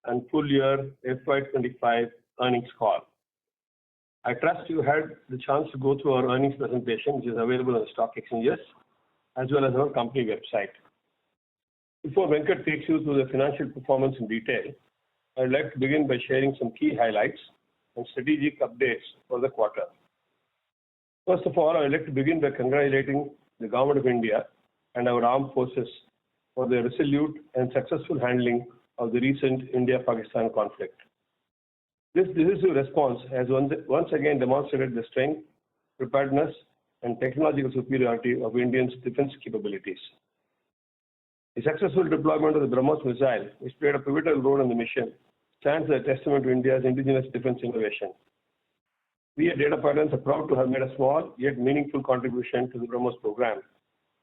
and full year FY25 earnings call. I trust you had the chance to go through our earnings presentation, which is available on the stock exchanges as well as our company website. Before Venkat takes you through the financial performance in detail, I'd like to begin by sharing some key highlights and strategic updates for the quarter. First of all, I'd like to begin by congratulating the Government of India and our armed forces for their resolute and successful handling of the recent India-Pakistan conflict. This decisive response has once again demonstrated the strength, preparedness, and technological superiority of India's defense capabilities. The successful deployment of the BrahMos missile, which played a pivotal role in the mission, stands as a testament to India's indigenous defense innovation. We at Data Patterns are proud to have made a small yet meaningful contribution to the BrahMos program,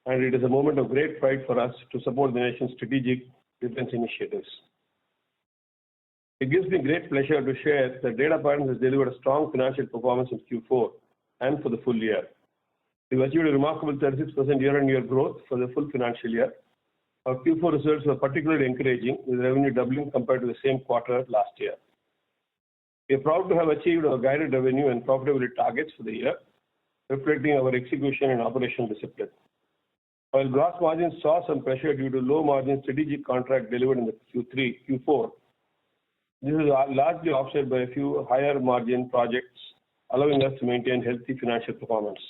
and it is a moment of great pride for us to support the nation's strategic defense initiatives. It gives me great pleasure to share that Data Patterns has delivered a strong financial performance in Q4 and for the full year. We've achieved a remarkable 36% year-on-year growth for the full financial year. Our Q4 results were particularly encouraging, with revenue doubling compared to the same quarter last year. We are proud to have achieved our guided revenue and profitability targets for the year, reflecting our execution and operational discipline. While gross margins saw some pressure due to low margin strategic contract delivered in the Q4, this is largely offset by a few higher margin projects, allowing us to maintain healthy financial performance.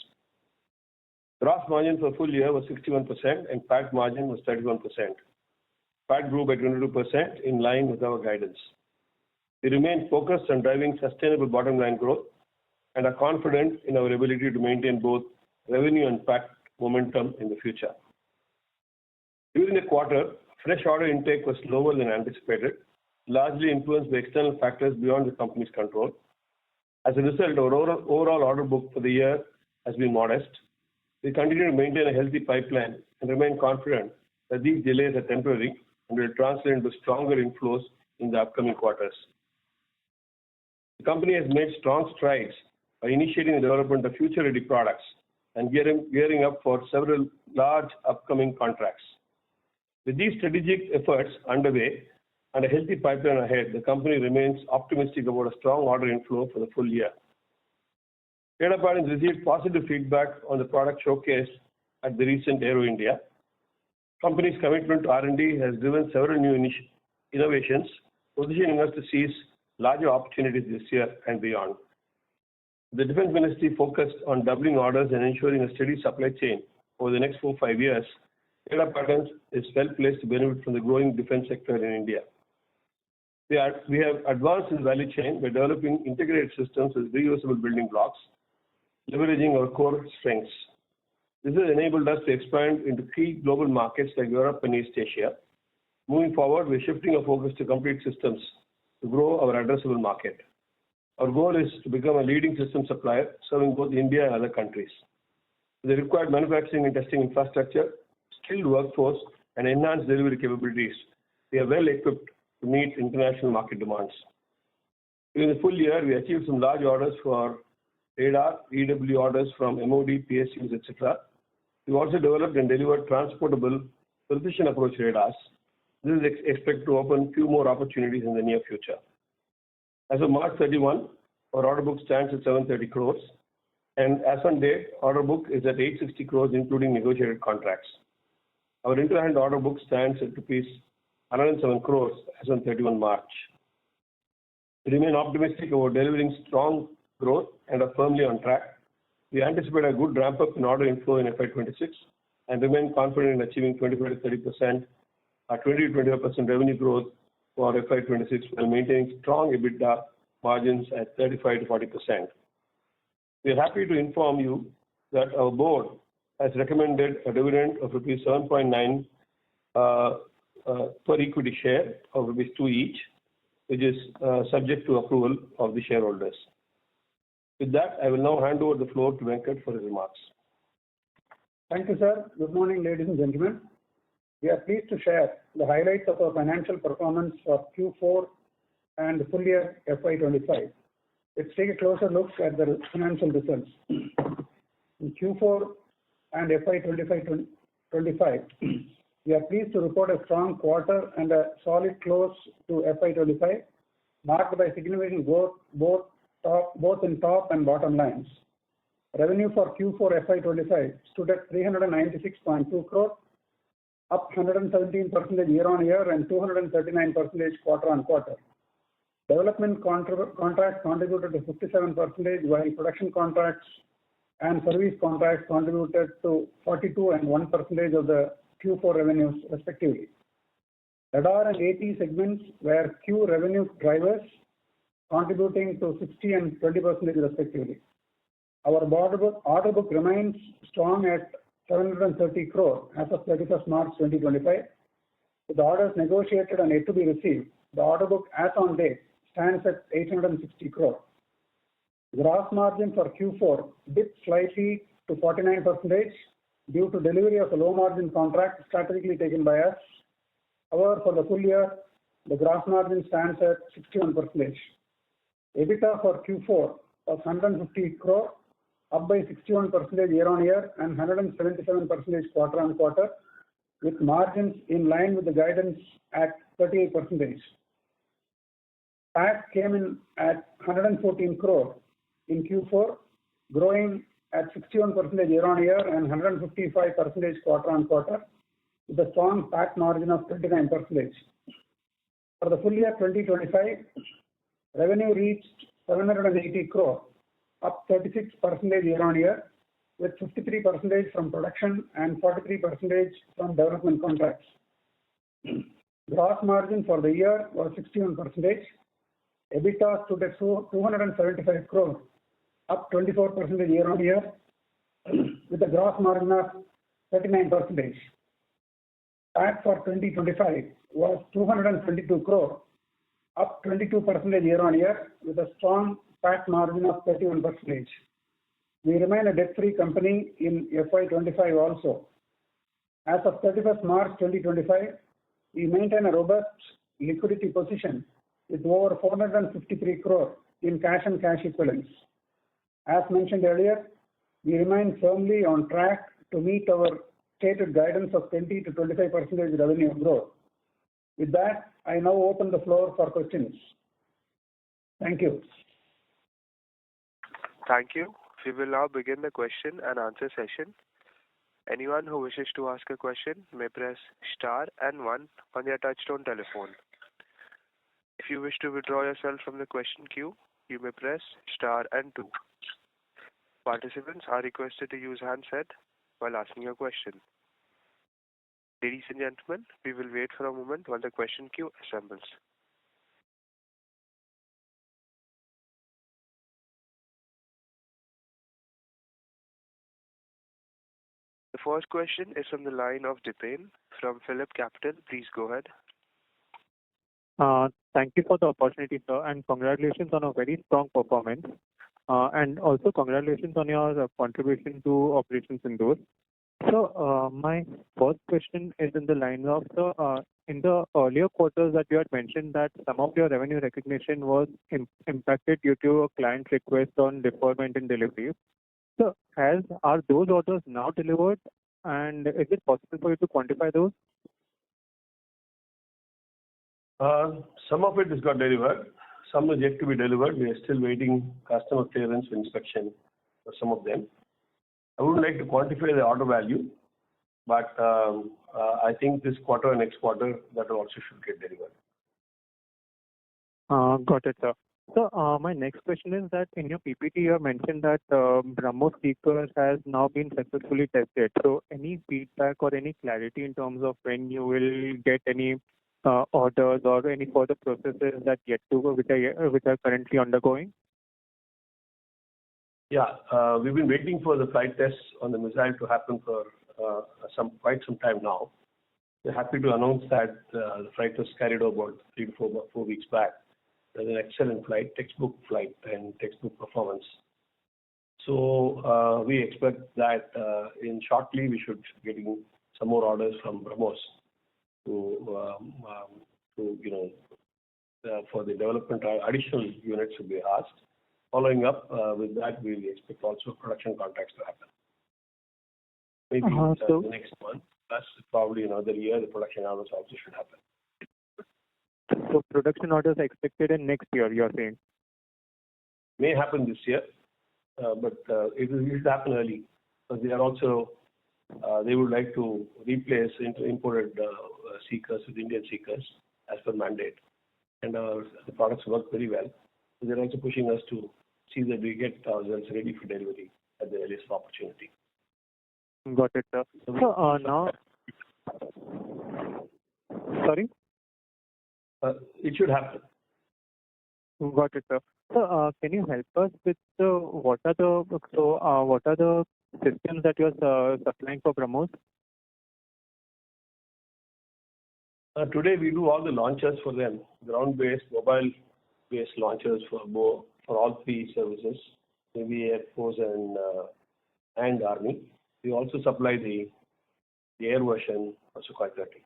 Gross margin for full year was 61% and PAT margin was 31%. PAT grew by 22% in line with our guidance. We remain focused on driving sustainable bottom line growth and are confident in our ability to maintain both revenue and PAT momentum in the future. During the quarter, fresh order intake was lower than anticipated, largely influenced by external factors beyond the company's control. As a result, our overall order book for the year has been modest. We continue to maintain a healthy pipeline and remain confident that these delays are temporary and will translate into stronger inflows in the upcoming quarters. The company has made strong strides by initiating the development of future-ready products and gearing up for several large upcoming contracts. With these strategic efforts underway and a healthy pipeline ahead, the company remains optimistic about a strong order inflow for the full year. Data Patterns received positive feedback on the product showcase at the recent Aero India. Company's commitment to R&D has driven several new innovations, positioning us to seize larger opportunities this year and beyond. The Defense Ministry focused on doubling orders and ensuring a steady supply chain over the next 4-5 years. Data Patterns is well placed to benefit from the growing defense sector in India. We have advanced in the value chain by developing integrated systems with reusable building blocks, leveraging our core strengths. This has enabled us to expand into key global markets like Europe and East Asia. Moving forward, we're shifting our focus to complete systems to grow our addressable market. Our goal is to become a leading system supplier serving both India and other countries. With the required manufacturing and testing infrastructure, skilled workforce, and enhanced delivery capabilities, we are well equipped to meet international market demands. During the full year, we achieved some large orders for radar, EW orders from MOD, PSUs, etc. We also developed and delivered transportable precision approach radars. This is expected to open few more opportunities in the near future. As of March 31, our order book stands at 730 crores, and as on date, order book is at 860 crores, including negotiated contracts. Our inter-hand order book stands at rupees 107 crores as on 31 March. We remain optimistic about delivering strong growth and are firmly on track. We anticipate a good ramp-up in order inflow in FY26 and remain confident in achieving 25% revenue growth for FY26 while maintaining strong EBITDA margins at 35 to 40%. We are happy to inform you that our board has recommended a dividend of rupees 7.9 per equity share of rupees 2 each, which is subject to approval of the shareholders. With that, I will now hand over the floor to Venkat for his remarks. Thank you, sir. Good morning, ladies and gentlemen. We are pleased to share the highlights of our financial performance for Q4 and full year FY25. Let's take a closer look at the financial results. In Q4 and FY25, We are pleased to report a strong quarter and a solid close to FY25, marked by significant growth both in top and bottom lines. Revenue for Q4 FY25 stood at 396.2 crore, up 117% year-on-year and 239% quarter-on-quarter. Development contracts contributed to 57%, while production contracts and service contracts contributed to 42% and 1% of the Q4 revenues respectively. Radar and AT segments were Q revenue drivers, contributing to 60% and 20% respectively. Our order book remains strong at 730 crore as of 31st March 2025. With orders negotiated and yet to be received, the order book as on date stands at 860 crore. Gross margin for Q4 dipped slightly to 49% due to delivery of a low margin contract strategically taken by us. However, for the full year, the gross margin stands at 61%. EBITDA for Q4 was 150 crore, up by 61% year-on-year and 177% quarter-on-quarter, with margins in line with the guidance at 38%. PAT came in at 114 crore in Q4, growing at 61% year-on-year and 155% quarter-on-quarter, with a strong PAT margin of 29%. For the full year 2025, revenue reached 780 crore, up 36% year-on-year, with 53% from production and 43% from development contracts. Gross margin for the year was 61%. EBITDA stood at 275 crore, up 24% year-on-year, with a gross margin of 39%. PAT for 2025 was 222 crore, up 22% year-on-year, with a strong PAT margin of 31%. We remain a debt-free company in FY25 also. As of 31st March 2025, we maintain a robust liquidity position with over 453 crore in cash and cash equivalents. As mentioned earlier, we remain firmly on track to meet our stated guidance of 20 to 25% revenue growth. With that, I now open the floor for questions. Thank you. Thank you. We will now begin the question and answer session. Anyone who wishes to ask a question may press star and 1 on their touchtone telephone. If you wish to withdraw yourself from the question queue, you may press star and 2. Participants are requested to use handset while asking a question. Ladies and gentlemen, we will wait for a moment while the question queue assembles. The first question is from the line of Dipen from Phillip Capital. Please go ahead. Thank you for the opportunity, sir, and congratulations on a very strong performance. And also congratulations on your contribution to Operations Indoor. So my first question is in the line of, in the earlier quarters that you had mentioned that some of your revenue recognition was impacted due to a client request on deferment in delivery. So are those orders now delivered, and is it possible for you to quantify those? Some of it has got delivered. Some is yet to be delivered. We are still waiting customer clearance for inspection for some of them. I wouldn't like to quantify the order value, but I think this quarter and next quarter that also should get delivered. Got it, sir. So my next question is that in your PPT you have mentioned that BrahMos seeker has now been successfully tested. So any feedback or any clarity in terms of when you will get any orders or any further processes that which are currently undergoing? Yeah, we've been waiting for the flight tests on the missile to happen for quite some time now. We're happy to announce that the flight was carried out about 3 to 4 weeks back. It was an excellent flight, textbook flight and textbook performance. So we expect that in shortly we should be getting some more orders from BrahMos for the development. Additional units will be asked. Following up with that, we expect also production contracts to happen. Maybe the next month plus probably another year, the production orders also should happen. So production orders are expected in next year, you are saying? May happen this year, but it will happen early. But they are also, they would like to replace imported seekers with Indian seekers as per mandate. And the products work very well. So they're also pushing us to see that we get ourselves ready for delivery at the earliest opportunity. Got it, sir. So now, sorry? It should happen. Got it, sir. So can you help us with what are the systems that you are supplying for BrahMos? Today we do all the launchers for them, ground-based, mobile-based launchers for all three services, Navy, Air Force, and Army. We also supply the air version of Sukhoi 30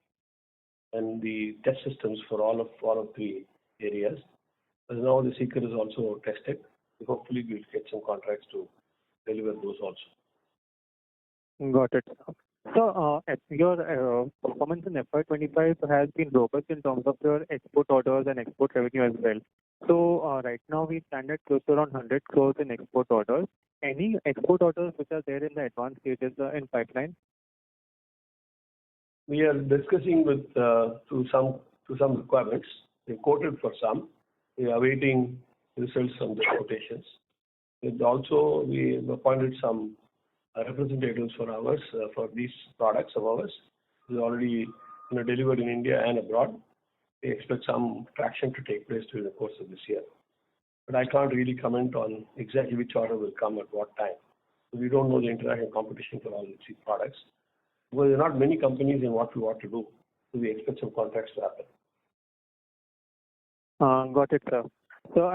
and the test systems for all of three areas. As now the seeker is also tested. Hopefully we'll get some contracts to deliver those also. Got it. So your performance in FY25 has been robust in terms of your export orders and export revenue as well. So right now we stand at close to around 100 crores in export orders. Any export orders which are there in the advanced stages in pipeline? We are discussing with to some requirements. We quoted for some. We are awaiting results from the quotations. And also we appointed some representatives for ours for these products of ours. We already delivered in India and abroad. We expect some traction to take place during the course of this year. But I can't really comment on exactly which order will come at what time. So we don't know the international competition for all these products. Because there are not many companies in what we want to do. So we expect some contracts to happen. Got it, sir. So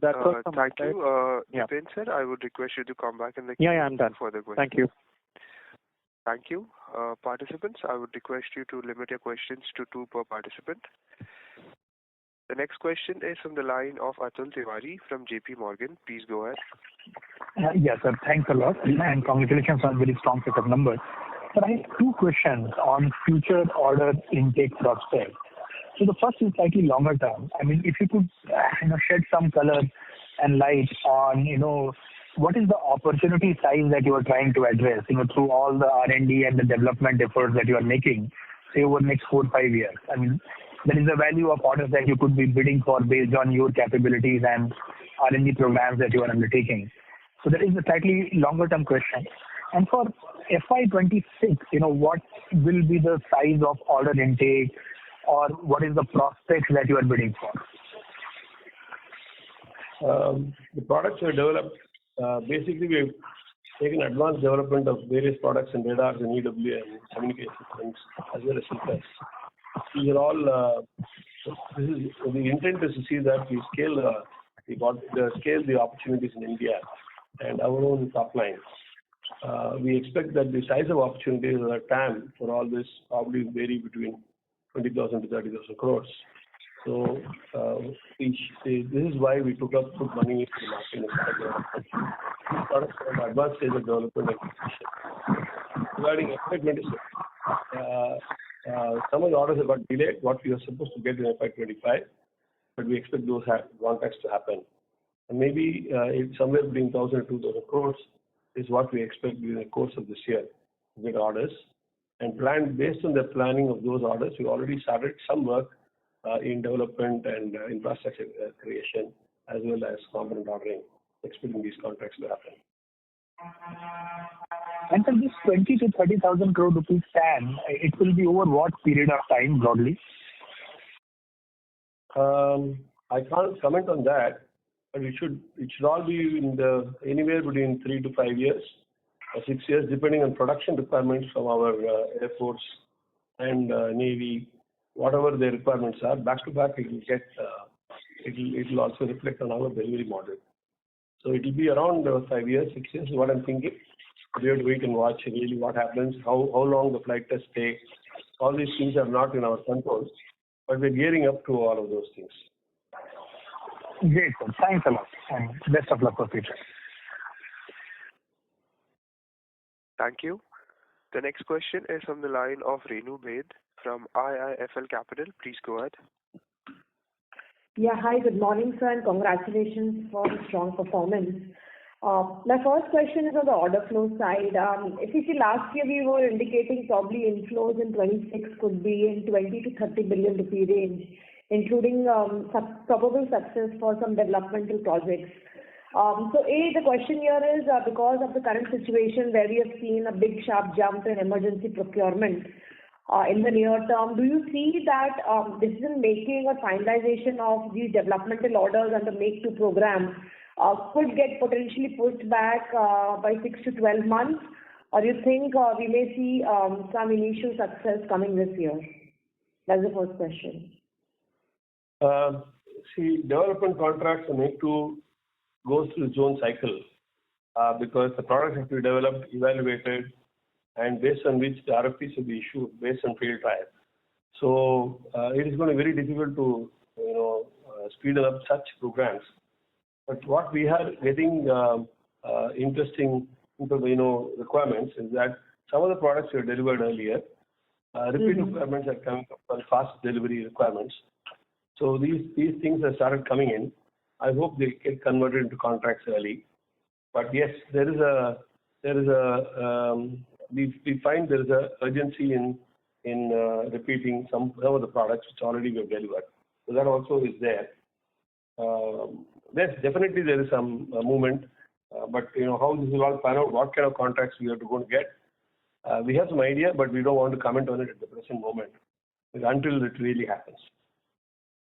that's all from thank my side. you. Vipin, sir, I would request you to come back in the Yeah, I'm done. for the question. Thank you. Thank you. Participants, I would request you to limit your questions to 2 per participant. The next question is from the line of Atul Tiwari from JP Morgan. Please go ahead. Yes, sir. Thanks a lot. And congratulations on very strong set of numbers. Sir, I have 2 questions on future order intake prospects. So the first is slightly longer term. I mean, if you could shed some color and light on, what is the opportunity size that you are trying to address, through all the R&D and the development efforts that you are making, say over the next 4 or 5 years. I mean, that is the value of orders that you could be bidding for based on your capabilities and R&D programs that you are undertaking. So that is a slightly longer term question. And for FY26, what will be the size of order intake, or what is the prospects that you are bidding for? The products are developed. Basically, we've taken advanced development of various products in radars and EW and communication systems as well as seekers. These are all. The intent is to see that we scale the opportunities in India and our own top line. We expect that the size of opportunities or TAM for all this probably vary between 20,000 to 30,000 crores. So this is why we put money into the market and started development. These products are at advanced stage of development and completion. Regarding FY26, some of the orders have got delayed, what we are supposed to get in FY25, but we expect those contracts to happen. And maybe it's somewhere between 1,000 and 2,000 crores is what we expect during the course of this year to get orders. And based on the planning of those orders, we already started some work in development and infrastructure creation, as well as component ordering, expecting these contracts to happen. And for this 20 to 30,000 crore rupees TAM, it will be over what period of time broadly? I can't comment on that, but it should all be anywhere between 3 to 5 years or 6 years, depending on production requirements from our Air Force and Navy, whatever their requirements are. Back to back, it will also reflect on our delivery model. So it will be around 5 years, 6 years is what I'm thinking. We have to wait and watch really what happens, how long the flight tests take. All these things are not in our control, but we're gearing up to all of those things. Great, sir. Thanks a lot, and best of luck for future. Thank you. The next question is from the line of Renu Bhed from IIFL Capital. Please go ahead. Yeah, hi, good morning, sir, and congratulations for the strong performance. My first question is on the order flow side. If you see last year, we were indicating probably inflows in 26 could be in 20 to 30 billion rupee range, including probable success for some developmental projects. The question here is because of the current situation where we have seen a big sharp jump in emergency procurement in the near term, do you see that decision making or finalization of these developmental orders under Make to program could get potentially pushed back by 6 to 12 months, or you think we may see some initial success coming this year? That's the first question. Development contracts are made to go through its own cycle because the products have to be developed, evaluated, and based on which the RFPs will be issued based on field trial. So it is going to be very difficult to speed up such programs. But what we are getting interesting requirements is that some of the products were delivered earlier. Repeat requirements are coming up for fast delivery requirements. So these things have started coming in. I hope they get converted into contracts early. But yes, we find there is a urgency in repeating some of the products which already we have delivered. So that also is there. Yes, definitely there is some movement, but how this will all pan out, what kind of contracts we are going to get, we have some idea, but we don't want to comment on it at the present moment until it really happens.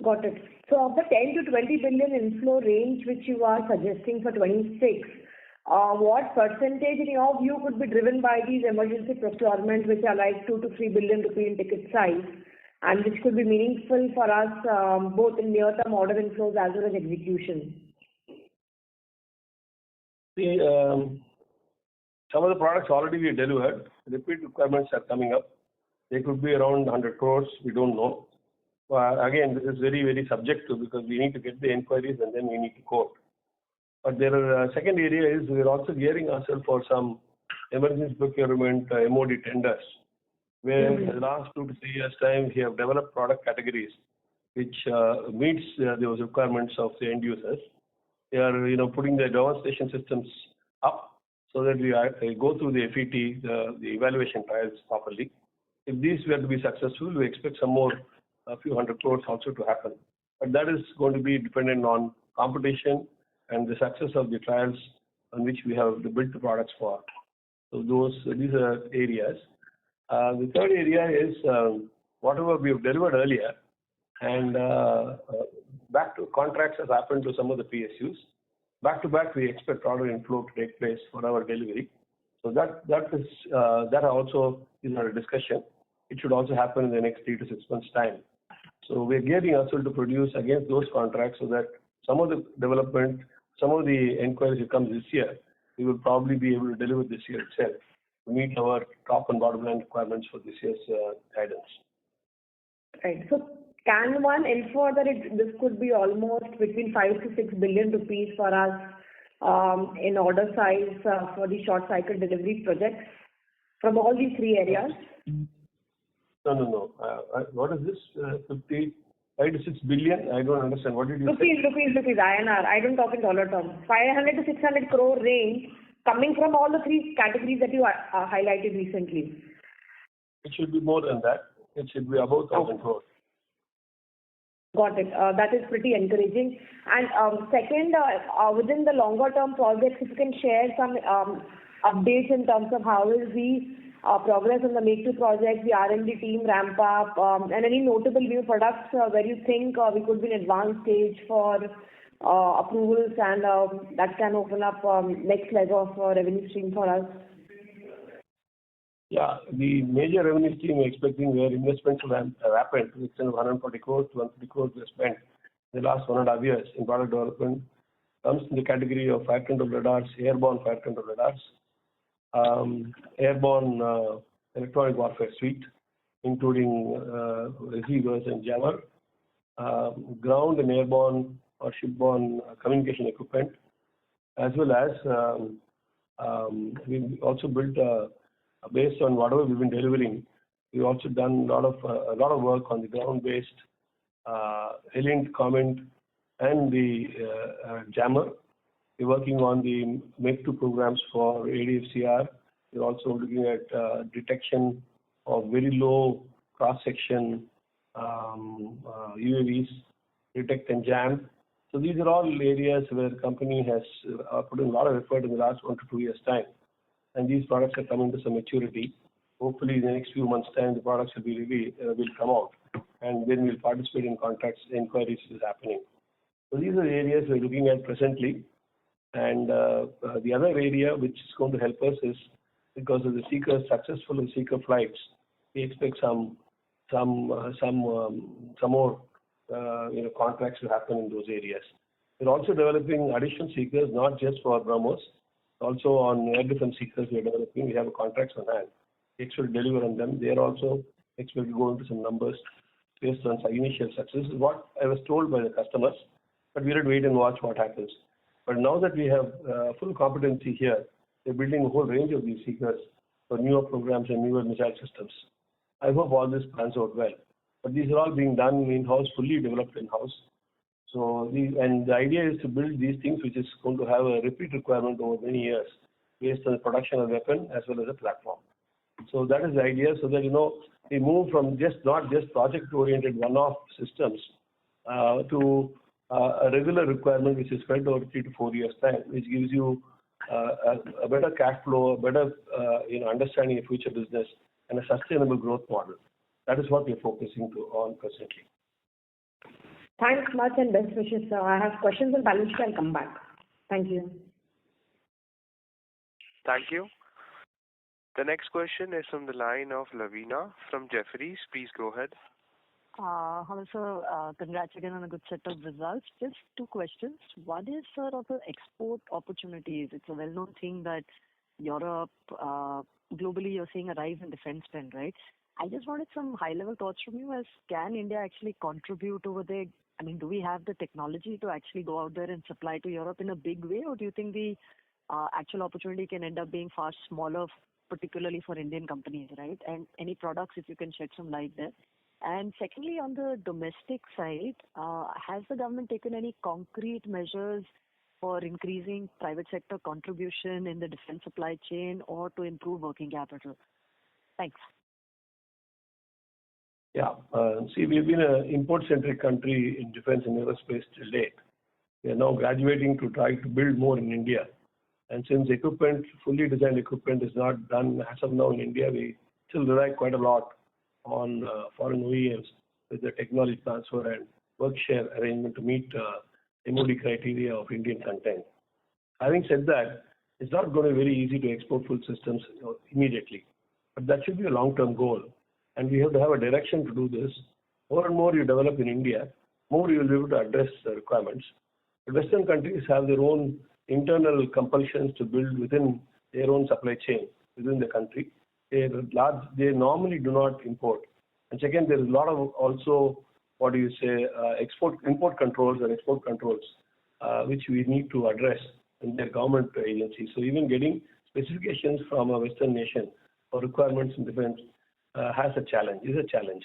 Got it. So of the 10 to 20 billion inflow range which you are suggesting for 26, what percentage in your view could be driven by these emergency procurements which are like 2 to 3 billion rupee in ticket size, and which could be meaningful for us both in near-term order inflows as well as execution? Some of the products already we delivered, repeat requirements are coming up. They could be around 100 crores, we don't know. Again, this is very, very subjective because we need to get the inquiries and then we need to quote. But there are second area is we are also gearing ourselves for some emergency procurement MOD tenders, where in the last 2 to 3 years' time we have developed product categories which meets those requirements of the end users. They are putting the demonstration systems up so that we go through the FET, the evaluation trials properly. If these were to be successful, we expect some more, a few hundred crores also to happen. But that is going to be dependent on competition and the success of the trials on which we have built the products for. So these are areas. The third area is whatever we have delivered earlier, and back to contracts has happened to some of the PSUs. Back to back, we expect order inflow to take place for our delivery. So that also is our discussion. It should also happen in the next 3 to 6 months' time. So we're gearing ourselves to produce against those contracts so that some of the development, some of the inquiries that come this year, we will probably be able to deliver this year itself to meet our top and bottom line requirements for this year's guidance. Right. So can one infer that this could be almost between 5 to 6 billion rupees for us in order size for the short cycle delivery projects from all these three areas? No. What is this? 5 to 6 billion? I don't understand. What did you say? Rupees, INR. I don't talk in dollar terms. 500 to 600 crore range coming from all the three categories that you highlighted recently. It should be more than that. It should be about 1,000 crores. Got it. That is pretty encouraging. And second, within the longer term projects, if you can share some updates in terms of how is the progress on the Make to project, the R&D team ramp up, and any notable new products where you think we could be in advanced stage for approvals and that can open up next leg of revenue stream for us? Yeah, the major revenue stream we're expecting where investments have happened to the extent of 140 crores to 150 crores we spent in the last 1.5 years in product development comes in the category of fire control radars, airborne fire control radars, airborne electronic warfare suite, including receivers and jammer, ground and airborne or shipborne communication equipment, as well as we also built based on whatever we've been delivering, we've also done a lot of work on the ground-based Heliant Comment and the jammer. We're working on the Make-2 programs for ADFCR. We're also looking at detection of very low cross-section UAVs, detect and jam. So these are all areas where the company has put in a lot of effort in the last 1 to 2 years' time. And these products are coming to some maturity. Hopefully, in the next few months' time, the products will be ready, will come out, and then we'll participate in contracts, inquiries is happening. So these are the areas we're looking at presently. And the other area which is going to help us is because of the successful Seeker flights, we expect some more contracts to happen in those areas. We're also developing additional Seekers, not just for BrahMos, also on air defense Seekers we are developing. We have contracts on hand. We expect to deliver on them. They are also expected to go into some numbers based on some initial success. This is what I was told by the customers, but we will wait and watch what happens. But now that we have full competency here, we're building a whole range of these Seekers for newer programs and newer missile systems. I hope all this pans out well. But these are all being done in-house, fully developed in-house. So the idea is to build these things which is going to have a repeat requirement over many years based on the production of weapon as well as a platform. So that is the idea, so that we move from not just project-oriented one-off systems to a regular requirement which is spread over 3 to 4 years' time, which gives you a better cash flow, a better understanding of future business, and a sustainable growth model. That is what we are focusing on presently. Thanks much and best wishes, sir. I have questions on balance sheet. I'll come back. Thank you. Thank you. The next question is from the line of Lavina from Jefferies. Please go ahead. Hello, sir. Congrats again on a good set of results. Just 2 questions. One is, sir, of the export opportunities. It's a well-known thing that Europe, globally, you're seeing a rise in defense spend, right? I just wanted some high-level thoughts from you as can India actually contribute over there? I mean, do we have the technology to actually go out there and supply to Europe in a big way, or do you think the actual opportunity can end up being far smaller, particularly for Indian companies, right? And any products, if you can shed some light there. And secondly, on the domestic side, has the government taken any concrete measures for increasing private sector contribution in the defense supply chain or to improve working capital? Thanks. Yeah. See, we've been an import-centric country in defense and aerospace till date. We are now graduating to try to build more in India. And since fully designed equipment is not done as of now in India, we still rely quite a lot on foreign OEMs with the technology transfer and work share arrangement to meet MOD criteria of Indian content. Having said that, it's not going to be very easy to export full systems immediately. But that should be a long-term goal. And we have to have a direction to do this. More and more you develop in India, more you will be able to address the requirements. The Western countries have their own internal compulsions to build within their own supply chain within the country. They normally do not import. And second, there is a lot of also, import controls and export controls, which we need to address in their government agencies. So even getting specifications from a Western nation for requirements in defense is a challenge.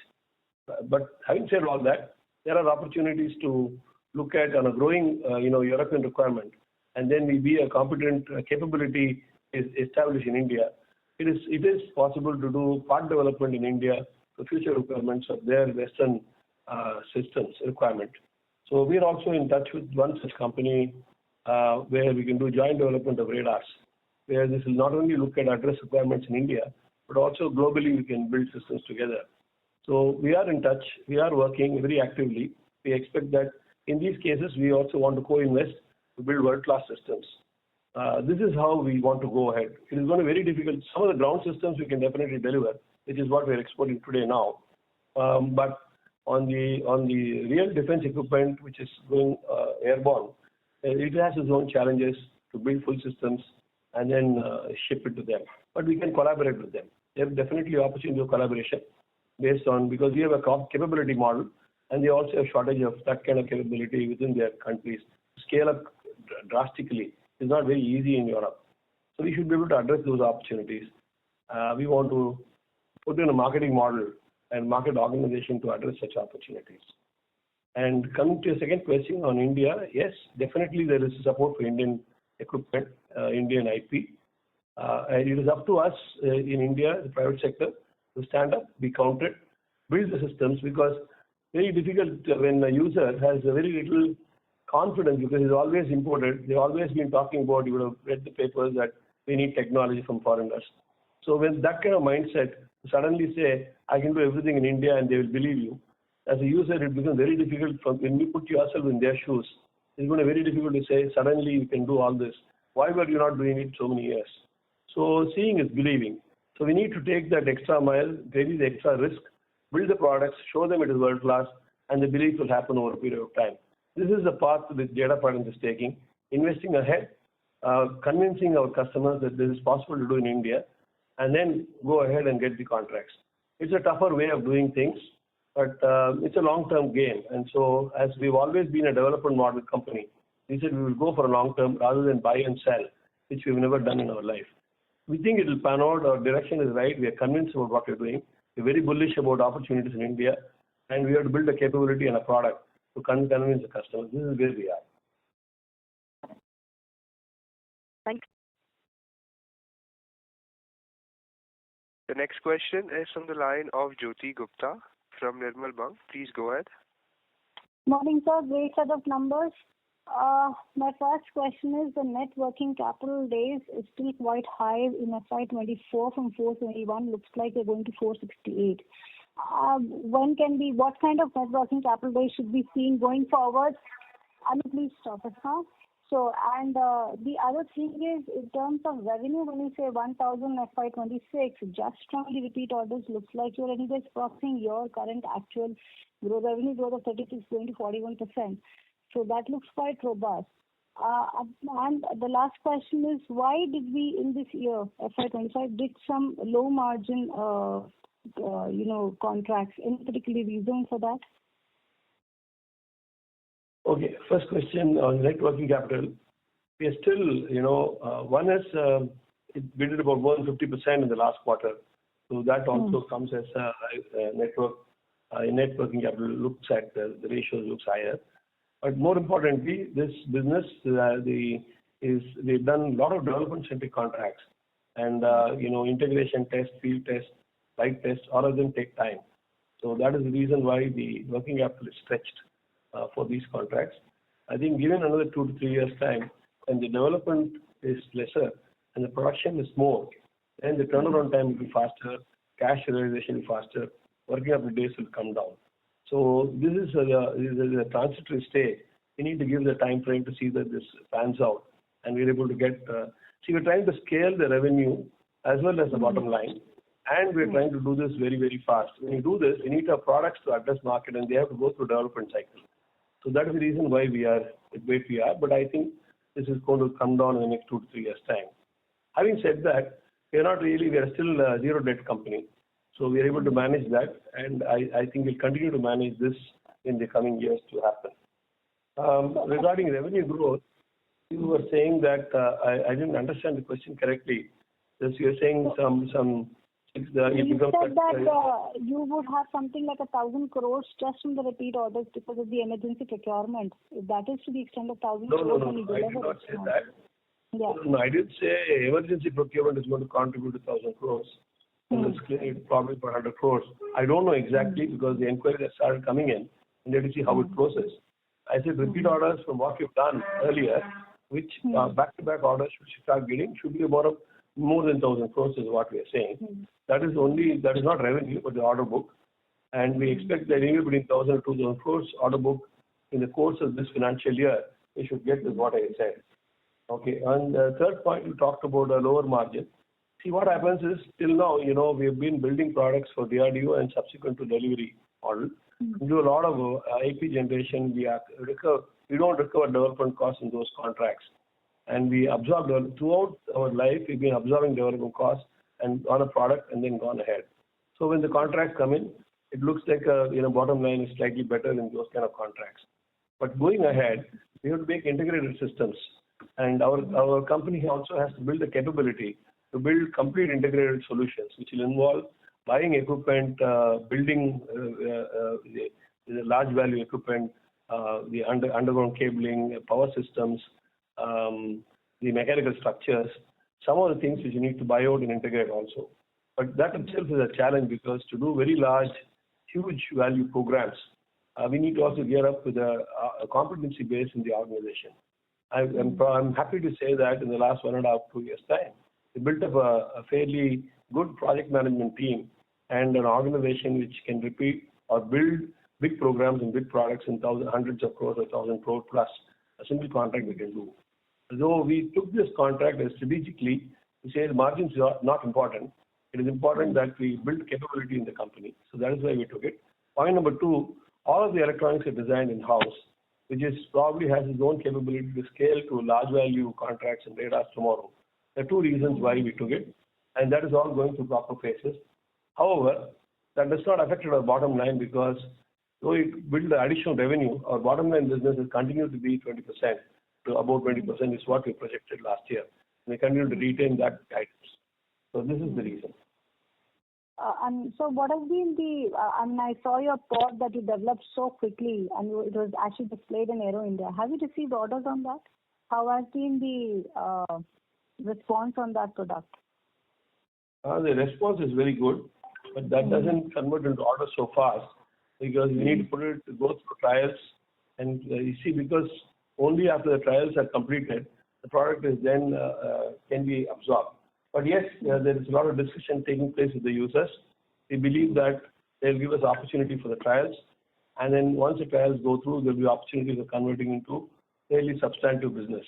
But having said all that, there are opportunities to look at on a growing, European requirement, and then we be a competent capability is established in India. It is possible to do part development in India for future requirements of their Western systems requirement. So we are also in touch with one such company where we can do joint development of radars, where this will not only look at address requirements in India, but also globally we can build systems together. So we are in touch. We are working very actively. We expect that in these cases, we also want to co-invest to build world-class systems. This is how we want to go ahead. It is going to be very difficult. Some of the ground systems we can definitely deliver, which is what we are exporting today now. But on the real defense equipment, which is going airborne, it has its own challenges to build full systems and then ship it to them. But we can collaborate with them. There is definitely opportunity of collaboration because we have a capability model, and they also have shortage of that kind of capability within their countries. Scale up drastically is not very easy in Europe. So we should be able to address those opportunities. we want to put in a marketing model and market organization to address such opportunities. And coming to your second question on India, yes, definitely there is support for Indian equipment, Indian IP. And it is up to us in India, the private sector, to stand up, be counted, build the systems, because very difficult when a user has a very little confidence because it's always imported. They've always been talking about, you would have read the papers that we need technology from foreigners. So when that kind of mindset, suddenly say, I can do everything in India and they will believe you, as a user, it becomes very difficult when you put yourself in their shoes. It's going to be very difficult to say, suddenly you can do all this. Why were you not doing it so many years? So seeing is believing. So we need to take that extra mile, maybe the extra risk, build the products, show them it is world class, and the belief will happen over a period of time. This is the path that Data Patterns is taking, investing ahead, convincing our customers that this is possible to do in India, and then go ahead and get the contracts. It's a tougher way of doing things, but it's a long-term game. And so as we've always been a development model company, we said we will go for a long-term rather than buy and sell, which we've never done in our life. We think it will pan out. Our direction is right. We are convinced about what we're doing. We're very bullish about opportunities in India, and we have to build a capability and a product to convince the customers. This is where we are. Thank you. The next question is from the line of Jyoti Gupta from Nirmal Bang. Please go ahead. Morning, sir. Great set of numbers. My first question is the net working capital days is still quite high in FY24 from 421. Looks like they're going to 468. What kind of net working capital days should be seen going forward? Please stop it now. So, and the other thing is, in terms of revenue, when you say 1,000 FY26, just from the repeat orders, looks like you're anyways crossing your current actual revenue growth of 36 going to 41%. So that looks quite robust. And the last question is, why did we in this year, FY25, did some low margin, contracts? Any particular reason for that? Okay, first question on net working capital. We are still, one is it did about 150% in the last quarter. So that also comes as a net working capital looks at the ratios looks higher. But more importantly, this business they've done a lot of development-centric contracts, and integration test, field test, light test, all of them take time. So that is the reason why the working capital is stretched for these contracts. I think given another 2 to 3 years' time, when the development is lesser and the production is more, then the turnaround time will be faster, cash realization will be faster, working capital days will come down. So this is a transitory stage. We need to give the time frame to see that this pans out, and we're able to get. We're trying to scale the revenue as well as the bottom line, and we're trying to do this very, very fast. When you do this, you need to have products to address market, and they have to go through development cycle. So that is the reason why we are the way we are. But I think this is going to come down in the next 2 to 3 years' time. Having said that, we are still a zero debt company. So we are able to manage that, and I think we'll continue to manage this in the coming years to happen. Regarding revenue growth, you were saying that I didn't understand the question correctly. Yes, you were saying some. You said that you would have something like 1,000 crores just from the repeat orders because of the emergency procurement. If that is to the extent of 1,000 crores, no, I did not say that. Yeah. No, I didn't say emergency procurement is going to contribute to 1,000 crores. It's probably for 100 crores. I don't know exactly because the inquiries have started coming in, and they have to see how it processes. I said repeat orders from what we've done earlier, which back-to-back orders should start getting, should be about more than 1,000 crores is what we are saying. That is not revenue, but the order book. And we expect that anywhere between 1,000 to 2,000 crores order book in the course of this financial year, we should get is what I said. Okay, and the third point, you talked about a lower margin. See, what happens is, till now, we have been building products for DRDO and subsequent to delivery model. We do a lot of IP generation. We don't recover development costs in those contracts. And we absorb throughout our life, we've been absorbing development costs and on a product and then gone ahead. So when the contracts come in, it looks like bottom line is slightly better in those kind of contracts. But going ahead, we have to make integrated systems. And our company also has to build a capability to build complete integrated solutions, which will involve buying equipment, building the large value equipment, the underground cabling, power systems, the mechanical structures, some of the things which you need to buy out and integrate also. But that itself is a challenge because to do very large, huge value programs, we need to also gear up with a competency base in the organization. I'm happy to say that in the last 1.5 to 2 years' time, we built up a fairly good project management team and an organization which can repeat or build big programs and big products in hundreds of crores or 1,000 crore plus. A single contract we can do. Though we took this contract as strategically to say the margins are not important. It is important that we build capability in the company. So that is why we took it. Point number 2, all of the electronics are designed in-house, which is probably has its own capability to scale to large value contracts and radars tomorrow. There are 2 reasons why we took it, and that is all going through proper phases. However, that does not affect our bottom line because though we build the additional revenue, our bottom line business has continued to be 20% to about 20% is what we projected last year. We continue to retain that guidance. So this is the reason. And so what has been the, I saw your pod that you developed so quickly and it was actually displayed in Aero India. Have you received orders on that? How has been the response on that product? The response is very good, but that doesn't convert into orders so fast because we need to put it to go through trials. And you see, because only after the trials are completed, the product is then can be absorbed. But yes, there is a lot of discussion taking place with the users. We believe that they'll give us opportunity for the trials. And then once the trials go through, there'll be opportunities of converting into fairly substantive business.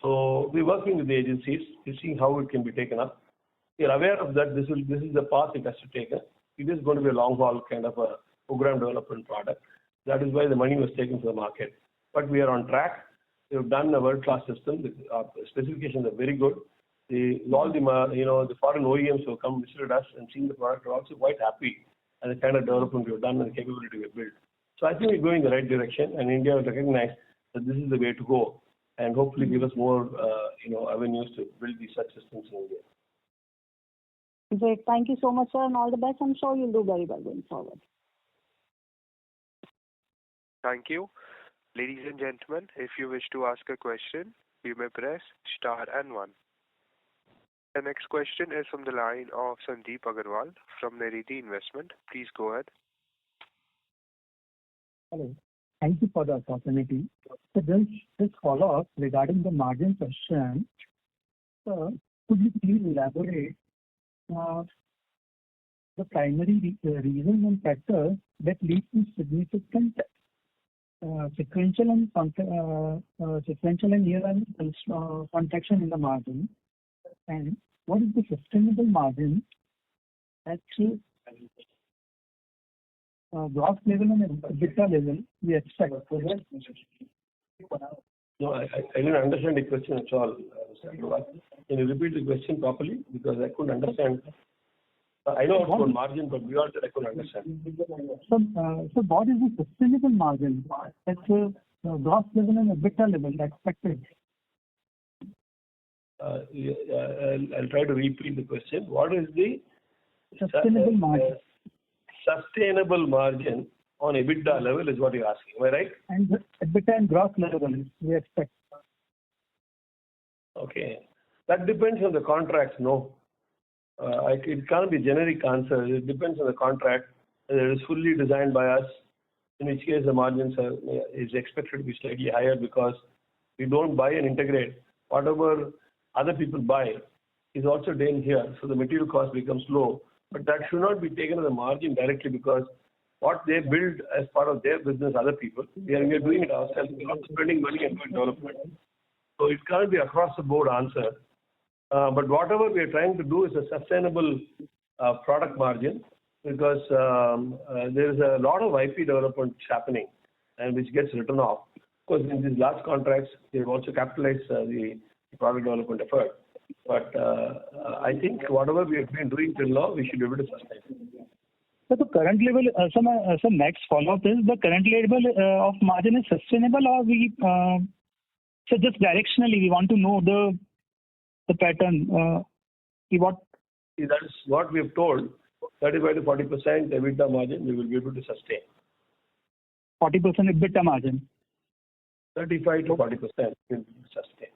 So we're working with the agencies to see how it can be taken up. We're aware of that this is the path it has to take. It is going to be a long haul kind of a program development product. That is why the money was taken to the market. But we are on track. We've done a world-class system. The specifications are very good. All the foreign OEMs who have come visited us and seen the product are also quite happy and the kind of development we've done and the capability we've built. So I think we're going in the right direction, and India will recognize that this is the way to go, and hopefully give us more avenues to build these such systems in India. Great. Thank you so much, sir, and all the best. I'm sure you'll do very well going forward. Thank you. Ladies and gentlemen, if you wish to ask a question, you may press star and 1. The next question is from the line of Sandeep Agarwal from Naredi Investment. Please go ahead. Hello. Thank you for the opportunity. So just follow up regarding the margin question. So could you please elaborate the primary reasons and factors that lead to significant sequential and year-on-year contraction in the margin, and what is the sustainable margin at gross level and EBITDA level we expect? No, I didn't understand the question at all. Can you repeat the question properly? Because I couldn't understand. I know about margin, but beyond that I couldn't understand. So what is the sustainable margin at gross level and EBITDA level expected? I'll try to repeat the question. What is the sustainable margin? Sustainable margin on EBITDA level is what you're asking, am I right? And EBITDA and gross level we expect. Okay. That depends on the contracts, no. It can't be a generic answer. It depends on the contract. Whether it is fully designed by us, in which case the margins is expected to be slightly higher because we don't buy and integrate. Whatever other people buy is also done here, so the material cost becomes low. But that should not be taken as a margin directly because what they build as part of their business, other people, we are doing it ourselves. We're not spending money on development. So it can't be across the board answer. But whatever we are trying to do is a sustainable product margin because there is a lot of IP development happening and which gets written off. Of course, in these large contracts, they have also capitalized the product development effort. But I think whatever we have been doing till now, we should be able to sustain. So the current level, so next follow-up is the current level of margin is sustainable or we, so just directionally we want to know the pattern. What? That is what we have told. 35 to 40% EBITDA margin we will be able to sustain. 40% EBITDA margin. 35 to 40% will be sustained.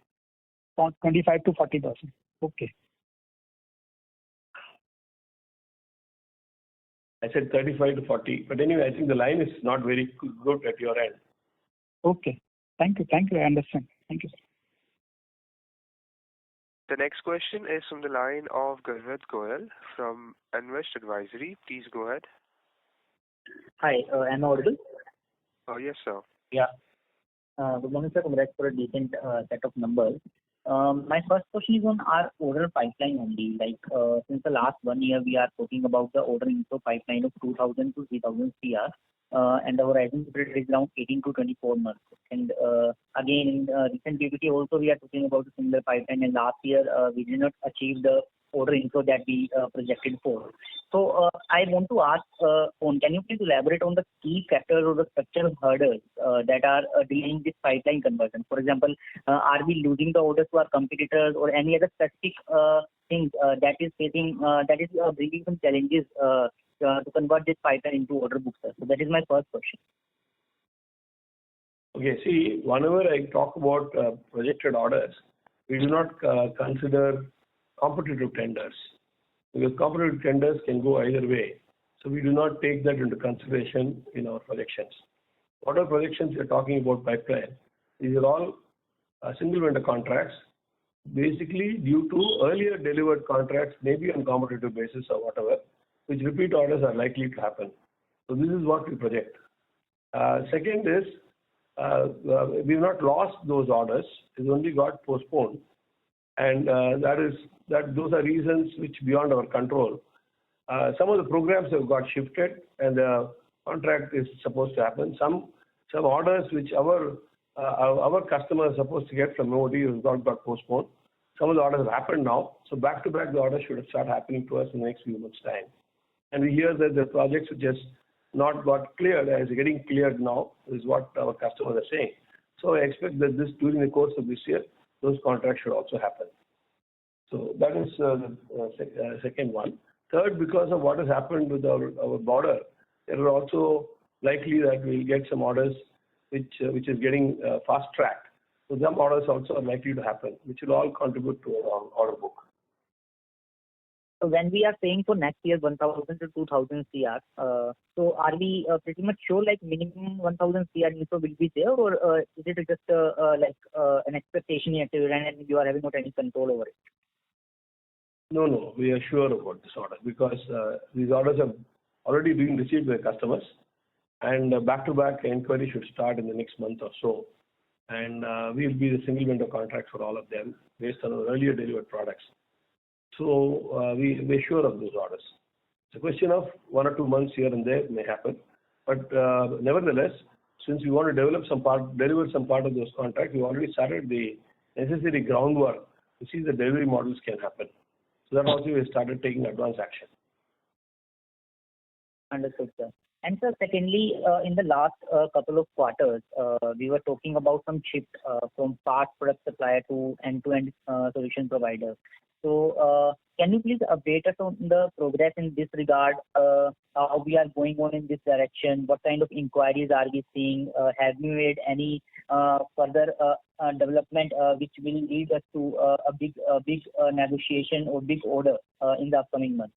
25 to 40%. Okay. I said 35 to 40, but anyway, I think the line is not very good at your end. Okay. Thank you. I understand. Thank you, sir. The next question is from the line of Garvit Goyal from Invest Advisory. Please go ahead. Hi, am I audible? Yes, sir. Yeah. Good morning, sir. Congrats for a decent set of numbers. My first question is on our order pipeline only. Since the last 1 year, we are talking about the order inflow pipeline of 2,000 to 3,000 CR, and our rising period is around 18 to 24 months. And again, in recent PPT also, we are talking about a similar pipeline, and last year we did not achieve the order inflow that we projected for. So I want to ask, can you please elaborate on the key factors or the structural hurdles that are delaying this pipeline conversion? For example, are we losing the orders to our competitors or any other specific things that is facing, that is bringing some challenges to convert this pipeline into order books? So that is my first question. Okay, see, whenever I talk about projected orders, we do not consider competitive tenders, because competitive tenders can go either way. So we do not take that into consideration in our projections. What are projections we are talking about pipeline? These are all single vendor contracts, basically due to earlier delivered contracts, maybe on competitive basis or whatever, which repeat orders are likely to happen. So this is what we project. Second is, we've not lost those orders, it's only got postponed. And those are reasons which beyond our control. Some of the programs have got shifted and the contract is supposed to happen. Some orders which our customer is supposed to get from MOD has got postponed. Some of the orders have happened now. So back to back the orders should start happening to us in the next few months' time. And we hear that the projects which has not got cleared is getting cleared now, is what our customers are saying. So I expect that during the course of this year, those contracts should also happen. So that is the second one. Third, because of what has happened with our border, there are also likely that we'll get some orders which is getting fast-tracked. So some orders also are likely to happen, which will all contribute to our order book. So when we are saying for next year 1,000 to 2,000 CR, so are we pretty much sure like minimum 1,000 CR info will be there, or is it just an expectation and you are having not any control over it? No, we are sure about this order because these orders have already been received by customers, and back-to-back inquiry should start in the next month or so. And we will be the single vendor contract for all of them based on our earlier delivered products. So we're sure of those orders. It's a question of 1 or 2 months here and there may happen, but nevertheless, since we want to deliver some part of those contracts, we already started the necessary groundwork to see the delivery models can happen. So that also we started taking advance action. Understood, sir. And sir, secondly, in the last couple of quarters, we were talking about some shift from part product supplier to end-to-end solution provider. So can you please update us on the progress in this regard, how we are going on in this direction, what kind of inquiries are we seeing, have we made any further development which will lead us to a big negotiation or big order in the upcoming months?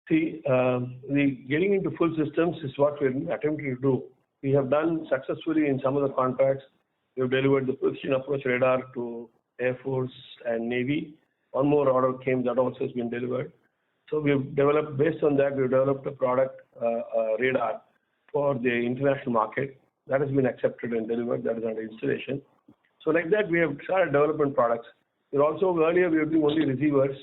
See, getting into full systems is what we're attempting to do. We have done successfully in some of the contracts. We have delivered the position approach radar to Air Force and Navy. One more order came that also has been delivered. So we've developed, based on that, we've developed a product radar for the international market. That has been accepted and delivered. That is under installation. So like that, we have started development products. Earlier we were doing only receivers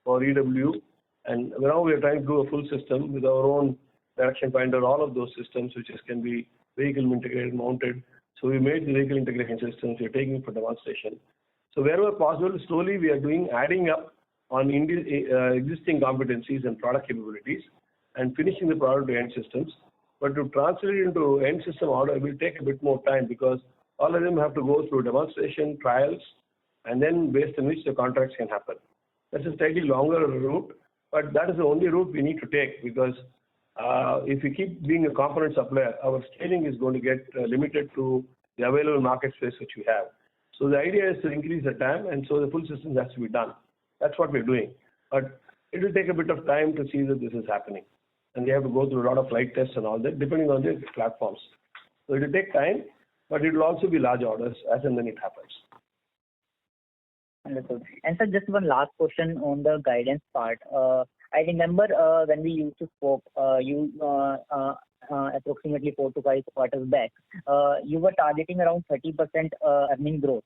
for EW. And now we are trying to do a full system with our own direction finder, all of those systems, which can be vehicle integrated, mounted. So we made the vehicle integration systems. We're taking for demonstration. So wherever possible, slowly we are adding up on existing competencies and product capabilities and finishing the product to end systems. But to translate it into end system order will take a bit more time because all of them have to go through demonstration, trials, and then based on which the contracts can happen. That's a slightly longer route, but that is the only route we need to take, because if we keep being a component supplier, our scaling is going to get limited to the available market space which we have. So the idea is to increase the TAM, and so the full system has to be done. That's what we're doing. But it will take a bit of time to see that this is happening. And we have to go through a lot of flight tests and all that, depending on the platforms. So it will take time, but it will also be large orders as and when it happens. Understood. And sir, just one last question on the guidance part. I remember when we used to spoke, you approximately 4 to 5 quarters back, you were targeting around 30% earning growth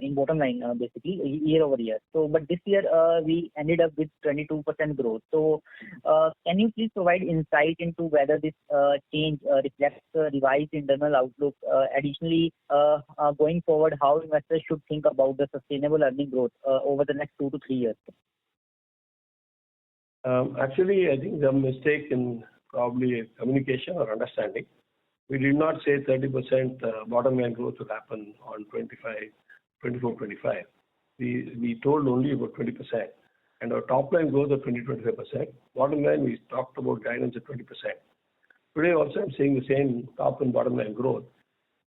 in bottom line, basically year over year. So, but this year we ended up with 22% growth. So, can you please provide insight into whether this change reflects revised internal outlook? Additionally, going forward, how investors should think about the sustainable earning growth over the next 2 to 3 years? Actually, I think the mistake in probably communication or understanding. We did not say 30% bottom line growth will happen on 24-25. We told only about 20%. And our top line growth of 20-25%. Bottom line, we talked about guidance of 20%. Today also I'm saying the same top and bottom line growth.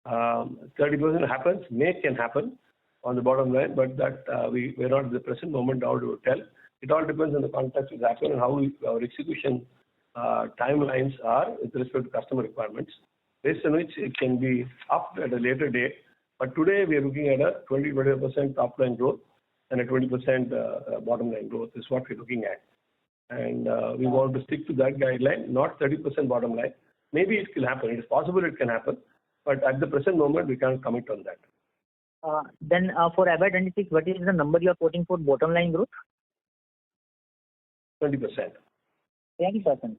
30% happens, can happen on the bottom line, but that we're not at the present moment how to tell. It all depends on the context which happen and how our execution timelines are with respect to customer requirements, based on which it can be up at a later date. But today we are looking at a 20-25% top line growth and a 20% bottom line growth is what we're looking at. And we want to stick to that guideline, not 30% bottom line. Maybe it can happen. It is possible it can happen, but at the present moment we can't commit on that. Then for FY26, what is the number you are quoting for bottom line growth? 20%. 20%.